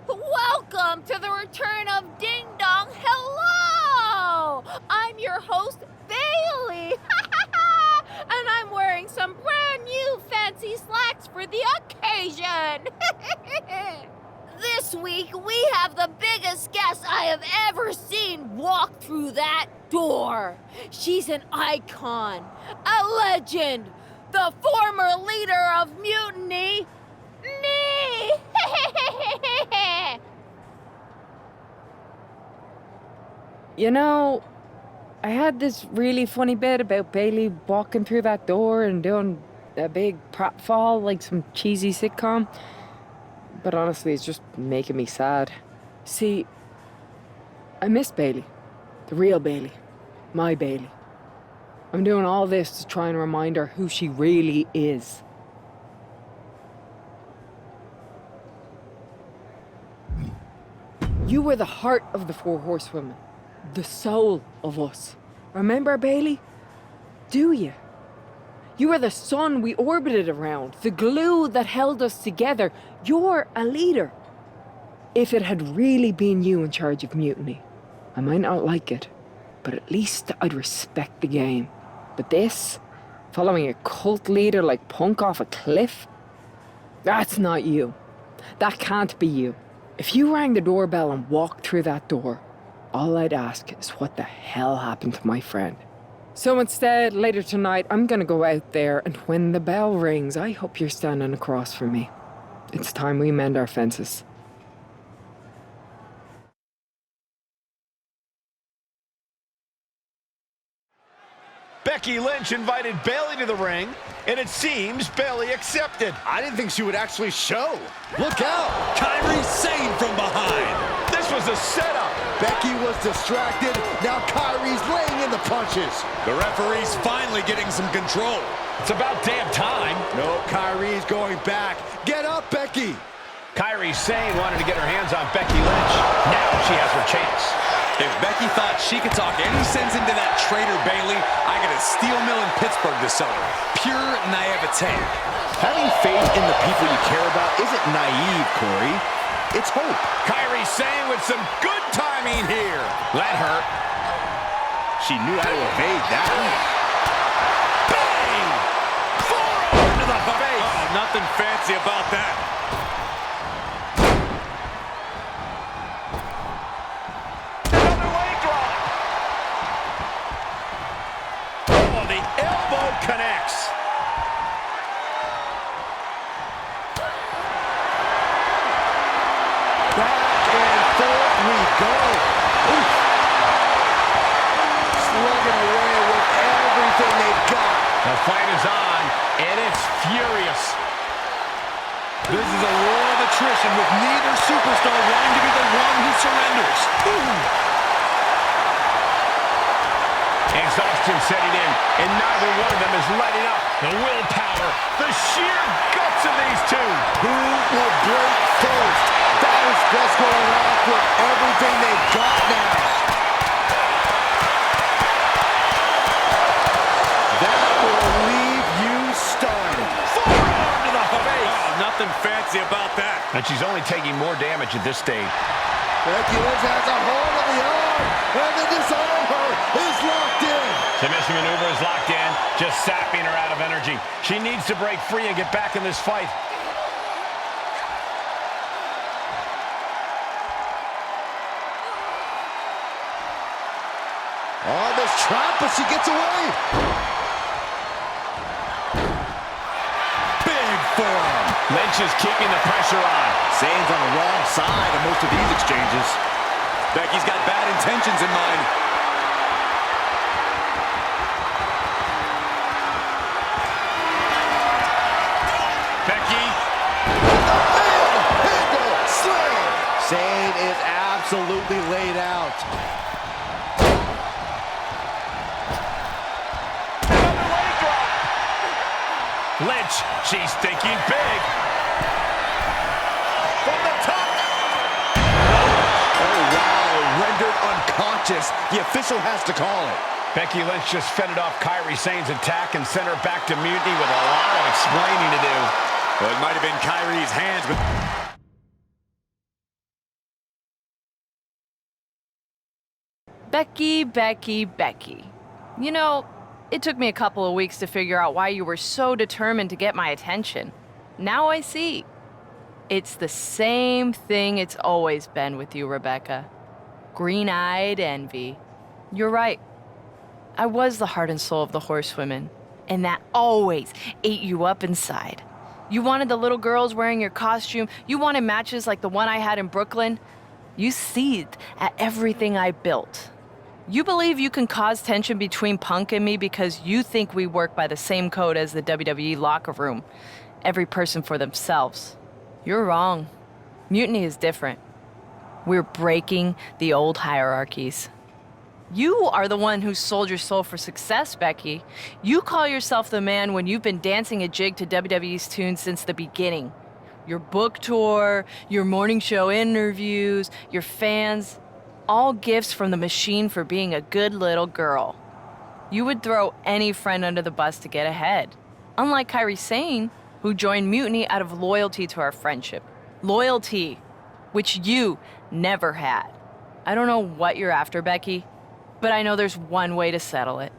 Welcome to the return of Ding Dong. Hello! I'm your host, Bayley. And I'm wearing some brand new fancy slacks for the occasion. This week, we have the biggest guest I have ever seen walk through that door. She's an icon, a legend, the former leader of Mutiny, me! You know, I had this really funny bit about Bailey walking through that door and doing a big pratfall like some cheesy sitcom. But honestly, it's just making me sad. See, I miss Bailey. The real Bailey. My Bailey. I'm doing all this to try and remind her who she really is. You were the heart of the Four Horsewomen. The soul of us. Remember, Bailey? Do you? You were the sun we orbited around, the glue that held us together. You're a leader. If it had really been you in charge of Mutiny, I might not like it, but at least I'd respect the game. But this, following a cult leader like Punk off a cliff, that's not you. That can't be you. If you rang the doorbell and walked through that door, all I'd ask is what the hell happened to my friend. So instead, later tonight, I'm gonna go out there, and when the bell rings, I hope you're standing across from me. It's time we mend our fences. Becky Lynch invited Bayley to the ring, and it seems Bayley accepted. I didn't think she would actually show. Look out! Kairi Sane from behind. This was a setup. Becky was distracted. Now Kairi's laying in the punches. The referee's finally getting some control. It's about damn time. No, Kairi's going back. Get up, Becky. Kairi Sane wanted to get her hands on Becky Lynch. Now she has her chance. If Becky thought she could talk any sense into that traitor Bayley, I got a steel mill in Pittsburgh to sell her. Pure naivete. Having faith in the people you care about isn't naive, Corey. It's hope. Kairi Sane with some good timing here. Let her. She knew how to evade that. Bang! Forearm to the face. Oh, nothing fancy about that. Another leg drop. Oh, the elbow connects. Back and forth we go. Oof. Slugging away with everything they've got. The fight is on, and it's furious. This is a war of attrition with neither superstar wanting to be the one who surrenders. Exhaustion setting in, and neither one of them is letting up. The willpower, the sheer guts of these two. Who will break first? That is just going off with everything they've got now. That will leave you stunned. Forearm to the face. Oh, nothing fancy about that. And she's only taking more damage at this stage. Becky Lynch has a hold of the arm, and the disarmer is locked in. Submission maneuver is locked in, just sapping her out of energy. She needs to break free and get back in this fight. On this trap, but she gets away. Big forearm. Lynch is keeping the pressure on. Sane's on the wrong side of most of these exchanges. Becky's got bad intentions in mind. Becky. Handle slam. Sane is absolutely laid out. Another leg drop. Lynch, she's thinking big. From the top. Oh, wow. Rendered unconscious. The official has to call it. Becky Lynch just fended off Kairi Sane's attack and sent her back to Mutiny with a lot of explaining to do. Well, it might have been Kairi's hands, but... Becky, Becky, Becky. You know, it took me a couple of weeks to figure out why you were so determined to get my attention. Now I see. It's the same thing it's always been with you, Rebecca. Green-eyed envy. You're right. I was the heart and soul of the Horsewomen, and that always ate you up inside. You wanted the little girls wearing your costume. You wanted matches like the one I had in Brooklyn. You seethed at everything I built. You believe you can cause tension between Punk and me because you think we work by the same code as the WWE locker room. Every person for themselves. You're wrong. Mutiny is different. We're breaking the old hierarchies. You are the one who sold your soul for success, Becky. You call yourself the man when you've been dancing a jig to WWE's tunes since the beginning. Your book tour, your morning show interviews, your fans, all gifts from the machine for being a good little girl. You would throw any friend under the bus to get ahead. Unlike Kairi Sane, who joined Mutiny out of loyalty to our friendship. Loyalty, which you never had. I don't know what you're after, Becky, but I know there's one way to settle it.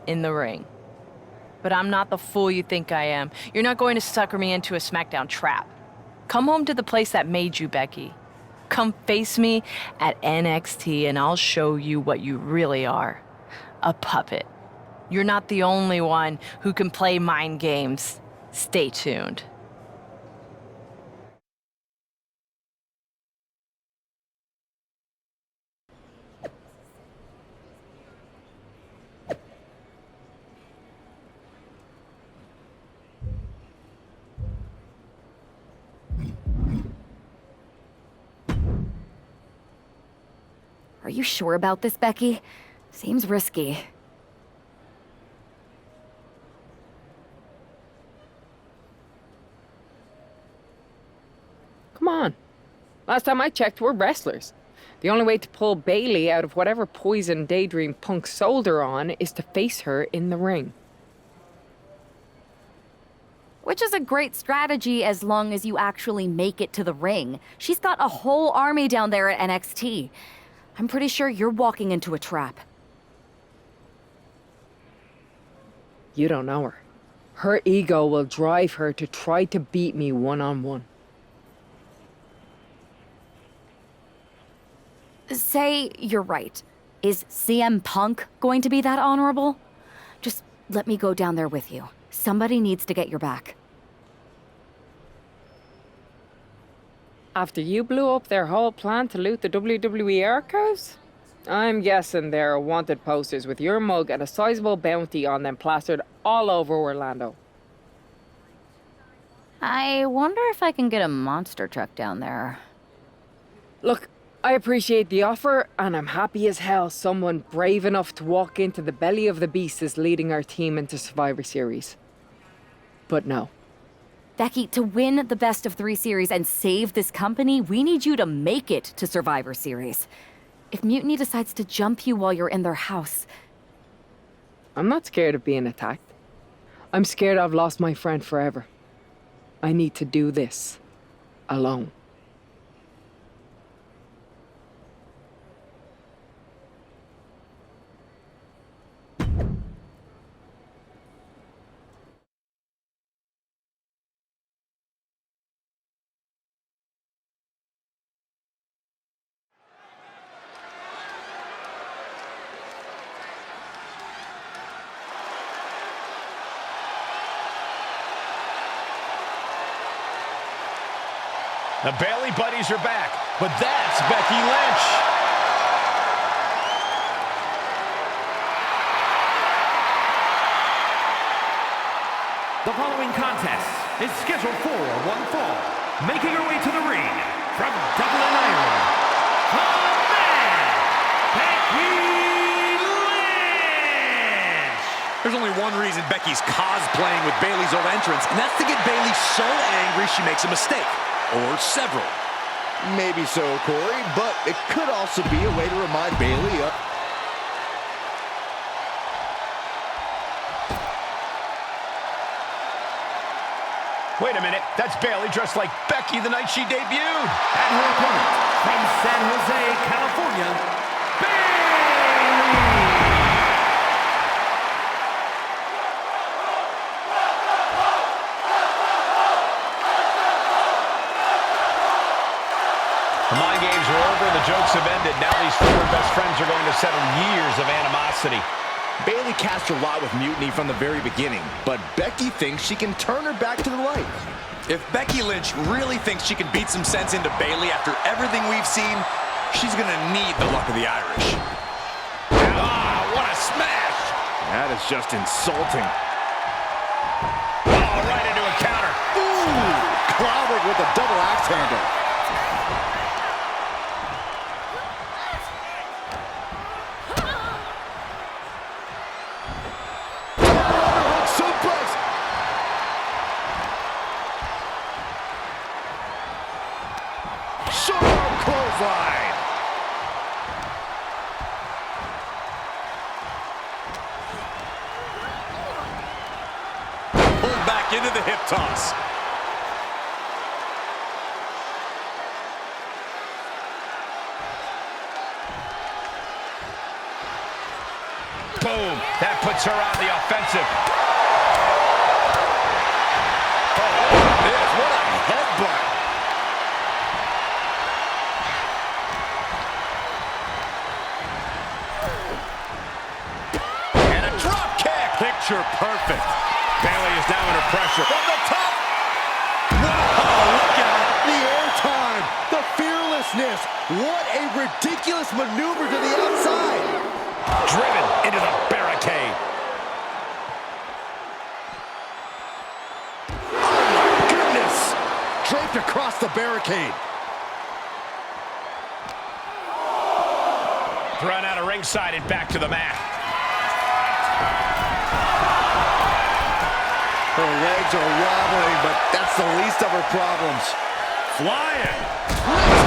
In the ring. But I'm not the fool you think I am. You're not going to sucker me into a SmackDown trap. Come home to the place that made you, Becky. Come face me at NXT and I'll show you what you really are. A puppet. You're not the only one who can play mind games. Stay tuned. Are you sure about this, Becky? Seems risky. Come on. Last time I checked, we're wrestlers. The only way to pull Bayley out of whatever poison daydream Punk sold her on is to face her in the ring. Which is a great strategy as long as you actually make it to the ring. She's got a whole army down there at NXT. I'm pretty sure you're walking into a trap. You don't know her. Her ego will drive her to try to beat me one-on-one. Say you're right. Is CM Punk going to be that honorable? Just let me go down there with you. Somebody needs to get your back. After you blew up their whole plan to loot the WWE archives? I'm guessing there are wanted posters with your mug and a sizable bounty on them plastered all over Orlando. I wonder if I can get a monster truck down there. Look, I appreciate the offer, and I'm happy as hell someone brave enough to walk into the belly of the beast is leading our team into Survivor Series. But no. Becky, to win the best of 3 series and save this company, we need you to make it to Survivor Series. If Mutiny decides to jump you while you're in their house... I'm not scared of being attacked. I'm scared I've lost my friend forever. I need to do this. Alone. The Bayley buddies are back, but that's Becky Lynch. The following contest is scheduled for one fall. Making her way to the ring from Dublin, Ireland, the man, Becky Lynch! There's only one reason Becky's cosplaying with Bayley's old entrance, and that's to get Bayley so angry she makes a mistake. Or several. Maybe so, Corey, but it could also be a way to remind Bayley of... Wait a minute, that's Bayley dressed like Becky the night she debuted. And her opponent from San Jose, California, Bayley! The mind games are over, the jokes have ended. Now these former best friends are going to settle years of animosity. Bayley cast her lot with Mutiny from the very beginning, but Becky thinks she can turn her back to the light. If Becky Lynch really thinks she can beat some sense into Bayley after everything we've seen, she's gonna need the luck of the Irish. Ah, what a smash! That is just insulting. Oh, right into a counter. Ooh, clobbered with a double axe handle. Underhook suplex. Short clothesline. Pulled back into the hip toss. Boom. That puts her on the offensive. What a headbutt. And a drop kick. Picture perfect. Bayley is now under pressure. From the top. Wow, look out. The airtime, the fearlessness. What a ridiculous maneuver to the outside. Driven into the barricade. Oh my goodness. Draped across the barricade. Thrown out of ringside and back to the mat. Her legs are wobbling, but that's the least of her problems. Flying.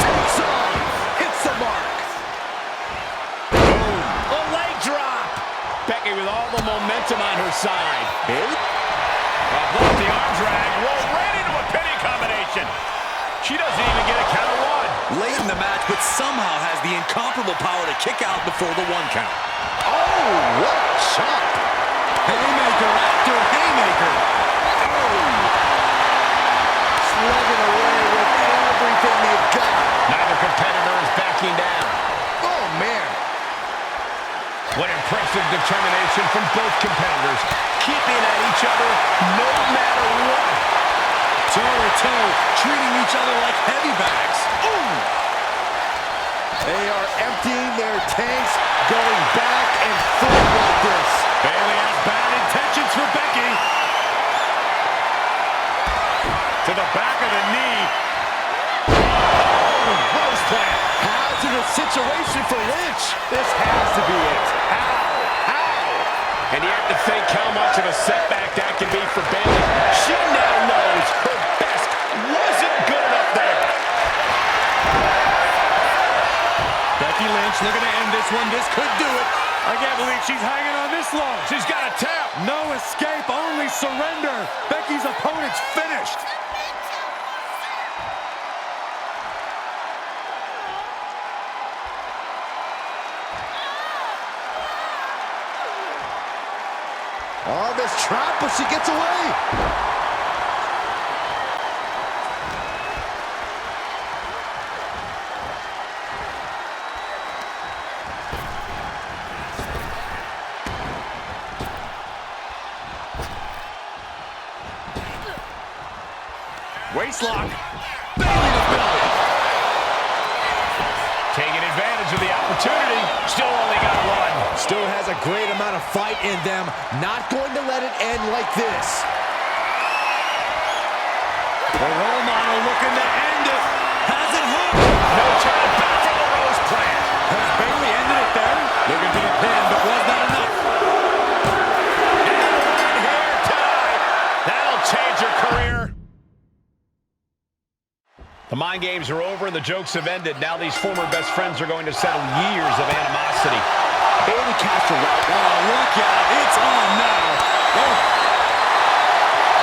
Takes off. Hits the mark. A leg drop. Becky with all the momentum on her side. Bailey? Block the arm drag. Roll right into a pinning combination. She doesn't even get a count of one. Late in the match, but somehow has the incomparable power to kick out before the 1 count. Oh, what a chop. Haymaker after haymaker. Slugging away with everything they've got. Neither competitor is backing down. Oh, man. What impressive determination from both competitors, keeping at each other no matter what. Toe-to-toe, treating each other like heavy bags. Ooh. They are emptying their tanks, going back and forth like this. Bayley has bad intentions for Becky. To the back of the knee. Oh, rose plant. Hazardous situation for Lynch. This has to be it. And you have to think how much of a setback that can be for Bayley. She now knows her best wasn't good enough there. Becky Lynch looking to end this one. This could do it. I can't believe she's hanging on this long. She's got a tap. No escape, only surrender. Becky's opponent's finished. Oh, this trap, but she gets away. Waistlock. Belly to belly. Taking advantage of the opportunity. Still only got one. Still has a great amount of fight in them. Not going to let it end like this. The role model looking to end it. Has it hooked. No turn back from the Rose Plant. Has Bayley ended it there? Looking for the pin, but was that enough? And a win here tonight. That'll change her career. The mind games are over and the jokes have ended. Now these former best friends are going to settle years of animosity. Bayley cast a right. Oh, look out. It's on now. Oh.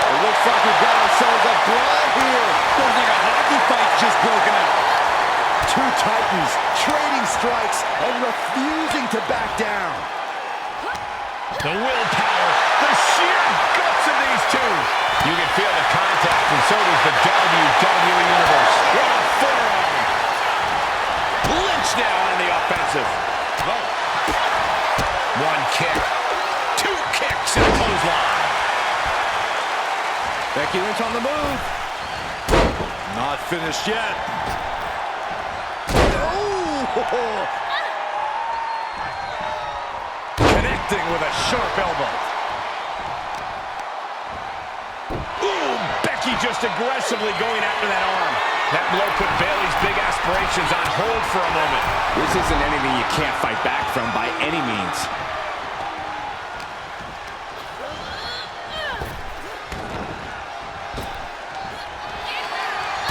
It looks like we've got ourselves a brawl here. Looks like a hockey fight just broken out. Two titans trading strikes and refusing to back down. The willpower, the sheer guts of these two. You can feel the contact, and so does the WWE Universe. What a forearm. Lynch now on the offensive. Oh. One kick. Two kicks and a clothesline. Becky Lynch on the move. Not finished yet. Oh! connecting with a sharp elbow. Ooh, Becky just aggressively going after that arm. That blow put Bayley's big aspirations on hold for a moment. This isn't anything you can't fight back from by any means.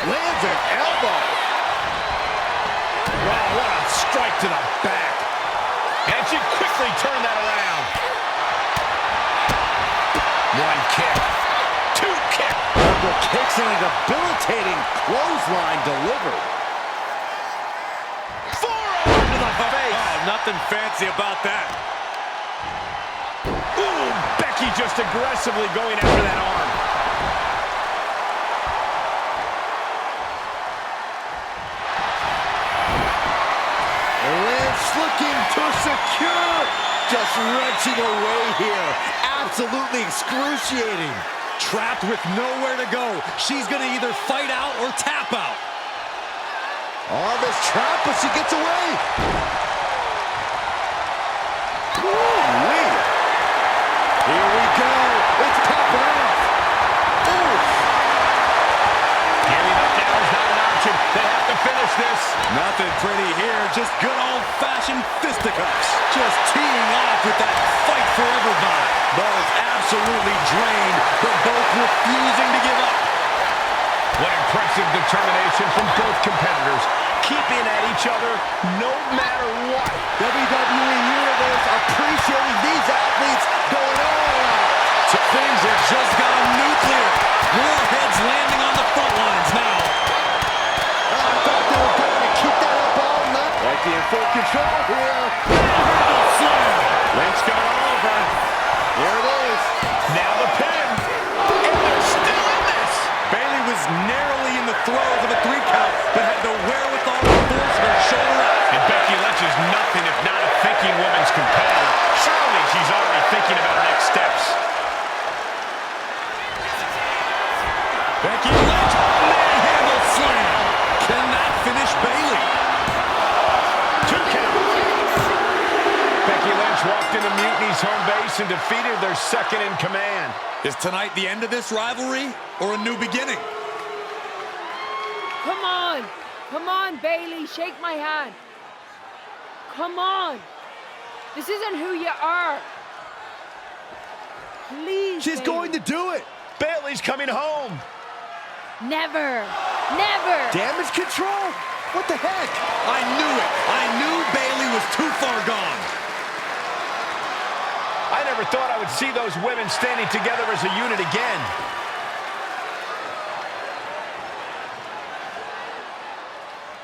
Lands an elbow. Wow, what a strike to the back. And she quickly turned that around. One kick. Two kick. Couple kicks and a debilitating clothesline delivered. Forearm to the face. Oh, nothing fancy about that. Ooh, Becky just aggressively going after that arm. Lynch looking to secure. Just wrenching away here. Absolutely excruciating. Trapped with nowhere to go. She's going to either fight out or tap out. On this trap, but she gets away. Ooh-wee. Here we go. It's popping off. Ooh. Giving up now is not an option. They have to finish this. Nothing pretty here. Just good old-fashioned fisticuffs. Just teeing off with that fight forever vibe. But it's absolutely drained, but both refusing to give up. What impressive determination from both competitors. Keeping at each other no matter what. WWE Universe appreciating these athletes going all out. So things have just gone nuclear. More heads landing on the front lines now. I thought they were going to keep that up all night. Becky in full control here. Lynch got over. Here it is. Now the pin. And they're still in this. Bayley was narrowly in the throes of a 3 count, but had the wherewithal to force her shoulder out. And Becky Lynch is nothing if not a thinking woman's competitor. Surely she's already thinking about next steps. Becky Lynch, manhandle slam. Can that finish Bayley? 2 count. Becky Lynch walked into Mutiny's home base and defeated their second in command. Is tonight the end of this rivalry or a new beginning? Come on. Come on, Bayley. Shake my hand. Come on. This isn't who you are. Please, She's Bayley. going to do it. Bayley's coming home. Never. Never. Damage control? What the heck? I knew it. I knew Bayley was too far gone. I never thought I would see those women standing together as a unit again.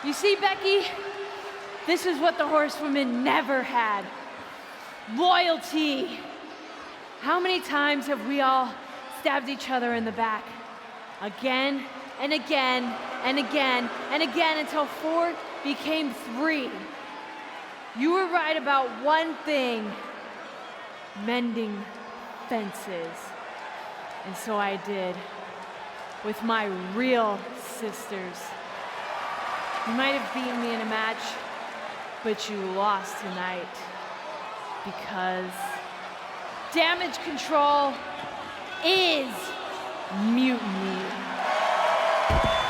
You see, Becky, this is what the horsewomen never had. Loyalty. How many times have we all stabbed each other in the back? Again and again and again and again until 4 became 3. You were right about one thing: mending fences. And so I did, with my real sisters. You might have beaten me in a match, but you lost tonight because Damage Control is mutiny.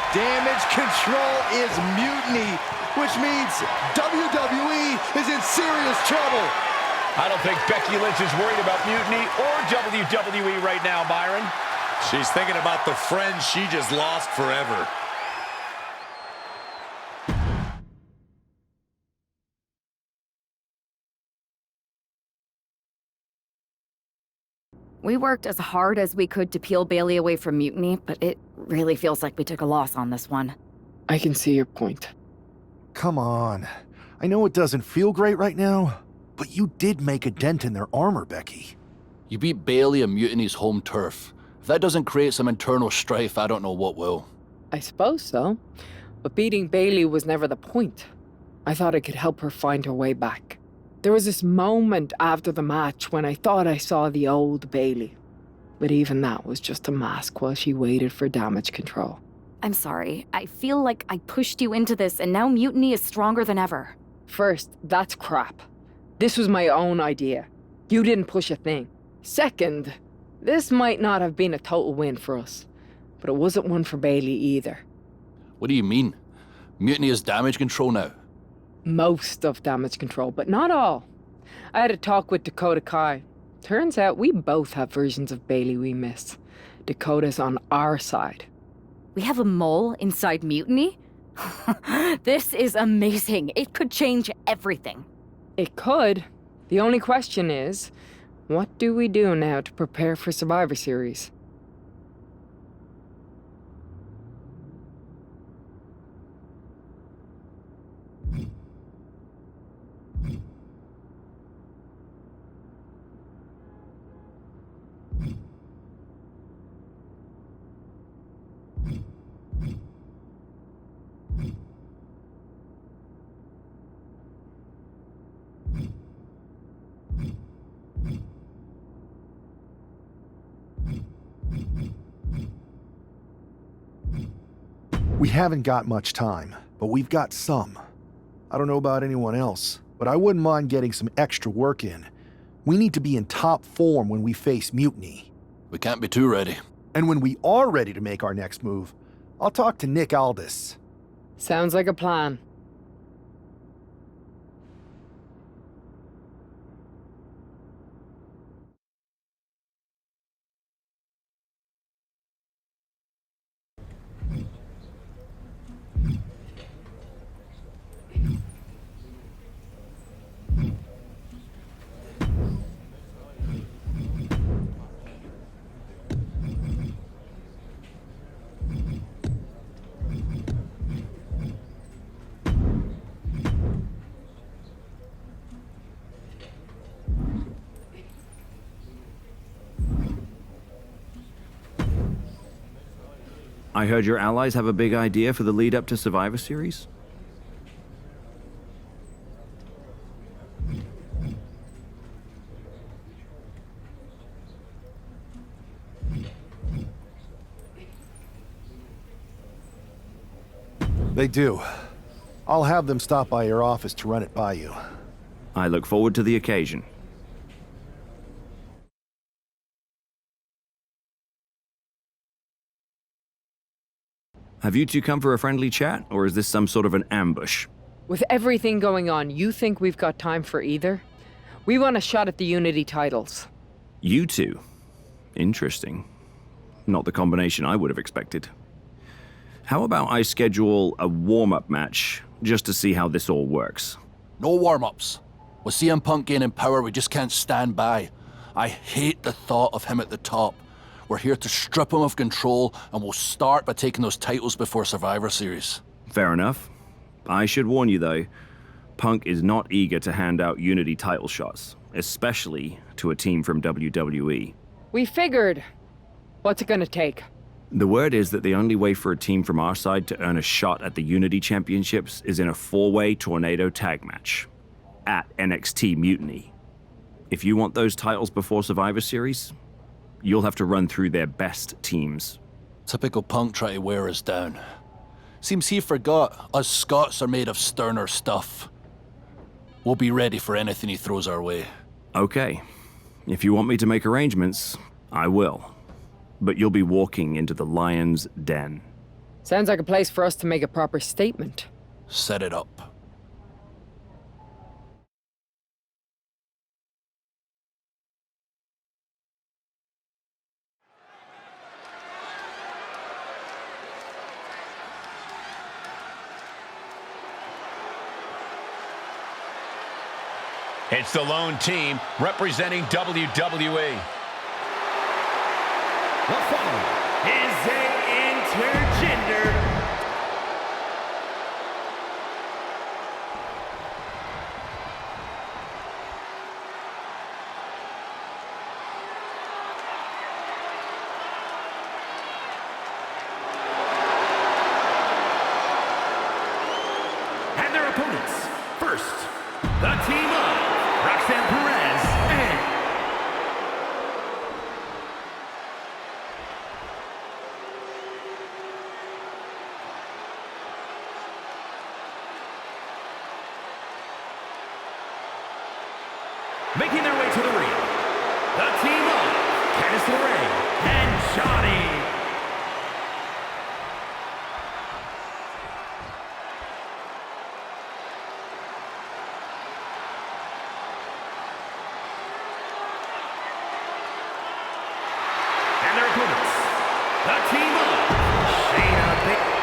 Damage Control is mutiny, which means WWE is in serious trouble. I don't think Becky Lynch is worried about mutiny or WWE right now, Byron. She's thinking about the friends she just lost forever. We worked as hard as we could to peel Bayley away from mutiny, but it really feels like we took a loss on this one. I can see your point. Come on. I know it doesn't feel great right now, but you did make a dent in their armor, Becky. You beat Bayley on Mutiny's home turf. If that doesn't create some internal strife, I don't know what will. I suppose so. But beating Bayley was never the point. I thought I could help her find her way back. There was this moment after the match when I thought I saw the old Bayley. But even that was just a mask while she waited for Damage Control. I'm sorry. I feel like I pushed you into this, and now mutiny is stronger than ever. First, that's crap. This was my own idea. You didn't push a thing. Second, this might not have been a total win for us, but it wasn't one for Bailey either. What do you mean? Mutiny has damage control now. Most of damage control, but not all. I had a talk with Dakota Kai. Turns out we both have versions of Bailey we miss. Dakota's on our side. We have a mole inside Mutiny? This is amazing. It could change everything. It could. The only question is, what do we do now to prepare for Survivor Series? We haven't got much time, but we've got some. I don't know about anyone else, but I wouldn't mind getting some extra work in. We need to be in top form when we face Mutiny. We can't be too ready. And when we are ready to make our next move, I'll talk to Nick Aldis. Sounds like a plan. I heard your allies have a big idea for the lead up to Survivor Series? They do. I'll have them stop by your office to run it by you. I look forward to the occasion. Have you two come for a friendly chat, or is this some sort of an ambush? With everything going on, you think we've got time for either? We want a shot at the Unity titles. You two? Interesting. Not the combination I would have expected. How about I schedule a warm-up match, just to see how this all works? No warm-ups. With CM Punk gaining power, we just can't stand by. I hate the thought of him at the top. We're here to strip him of control, and we'll start by taking those titles before Survivor Series. Fair enough. I should warn you, though, Punk is not eager to hand out Unity title shots, especially to a team from WWE. We figured. What's it gonna take? The word is that the only way for a team from our side to earn a shot at the Unity Championships is in a 4-way Tornado tag match at NXT Mutiny. If you want those titles before Survivor Series, you'll have to run through their best teams. Typical Punk try to wear us down. Seems he forgot us Scots are made of sterner stuff. We'll be ready for anything he throws our way. Okay. If you want me to make arrangements, I will. But you'll be walking into the Lion's Den. Sounds like a place for us to make a proper statement. Set it up. It's the lone team representing WWE. The following is an intergender and their opponents. First, the team of Roxanne Perez and making their way to the ring the team of Candice LeRae and Johnny. And their opponents, the team of Shayna Baszler.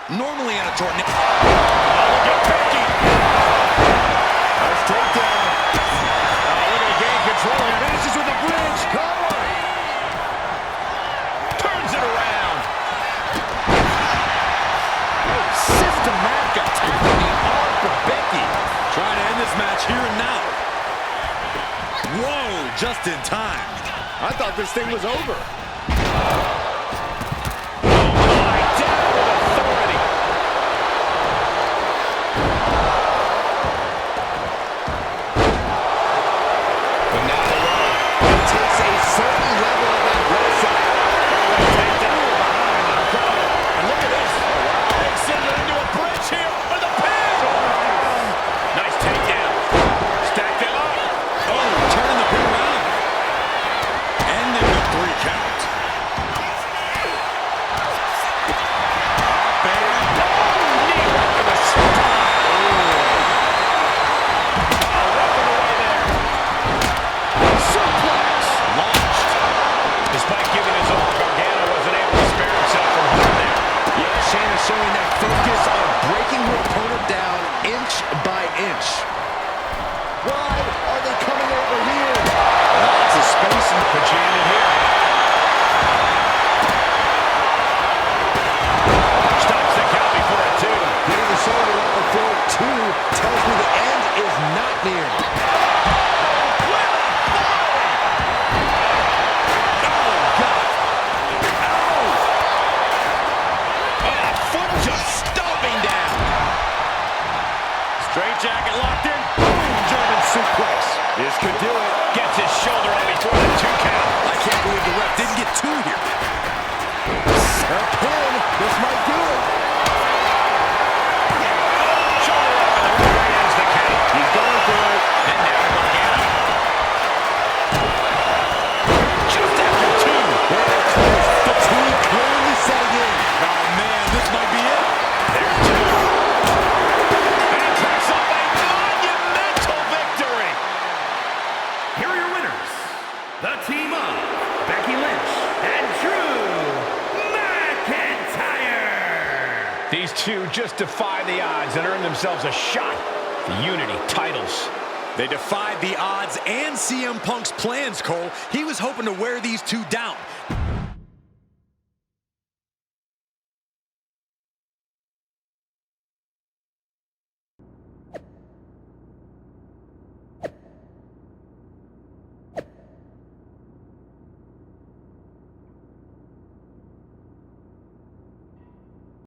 Normally in a tornado. Oh, look at Becky. Nice takedown. Oh, look at the game control. He finishes with a bridge. Cover. Turns it around. Oh, systematic attack on the arm for Becky. Trying to end this match here and now. Whoa, just in time. I thought this thing was over. These two just defy the odds and earn themselves a shot at the Unity titles. They defied the odds and CM Punk's plans, Cole. He was hoping to wear these two down.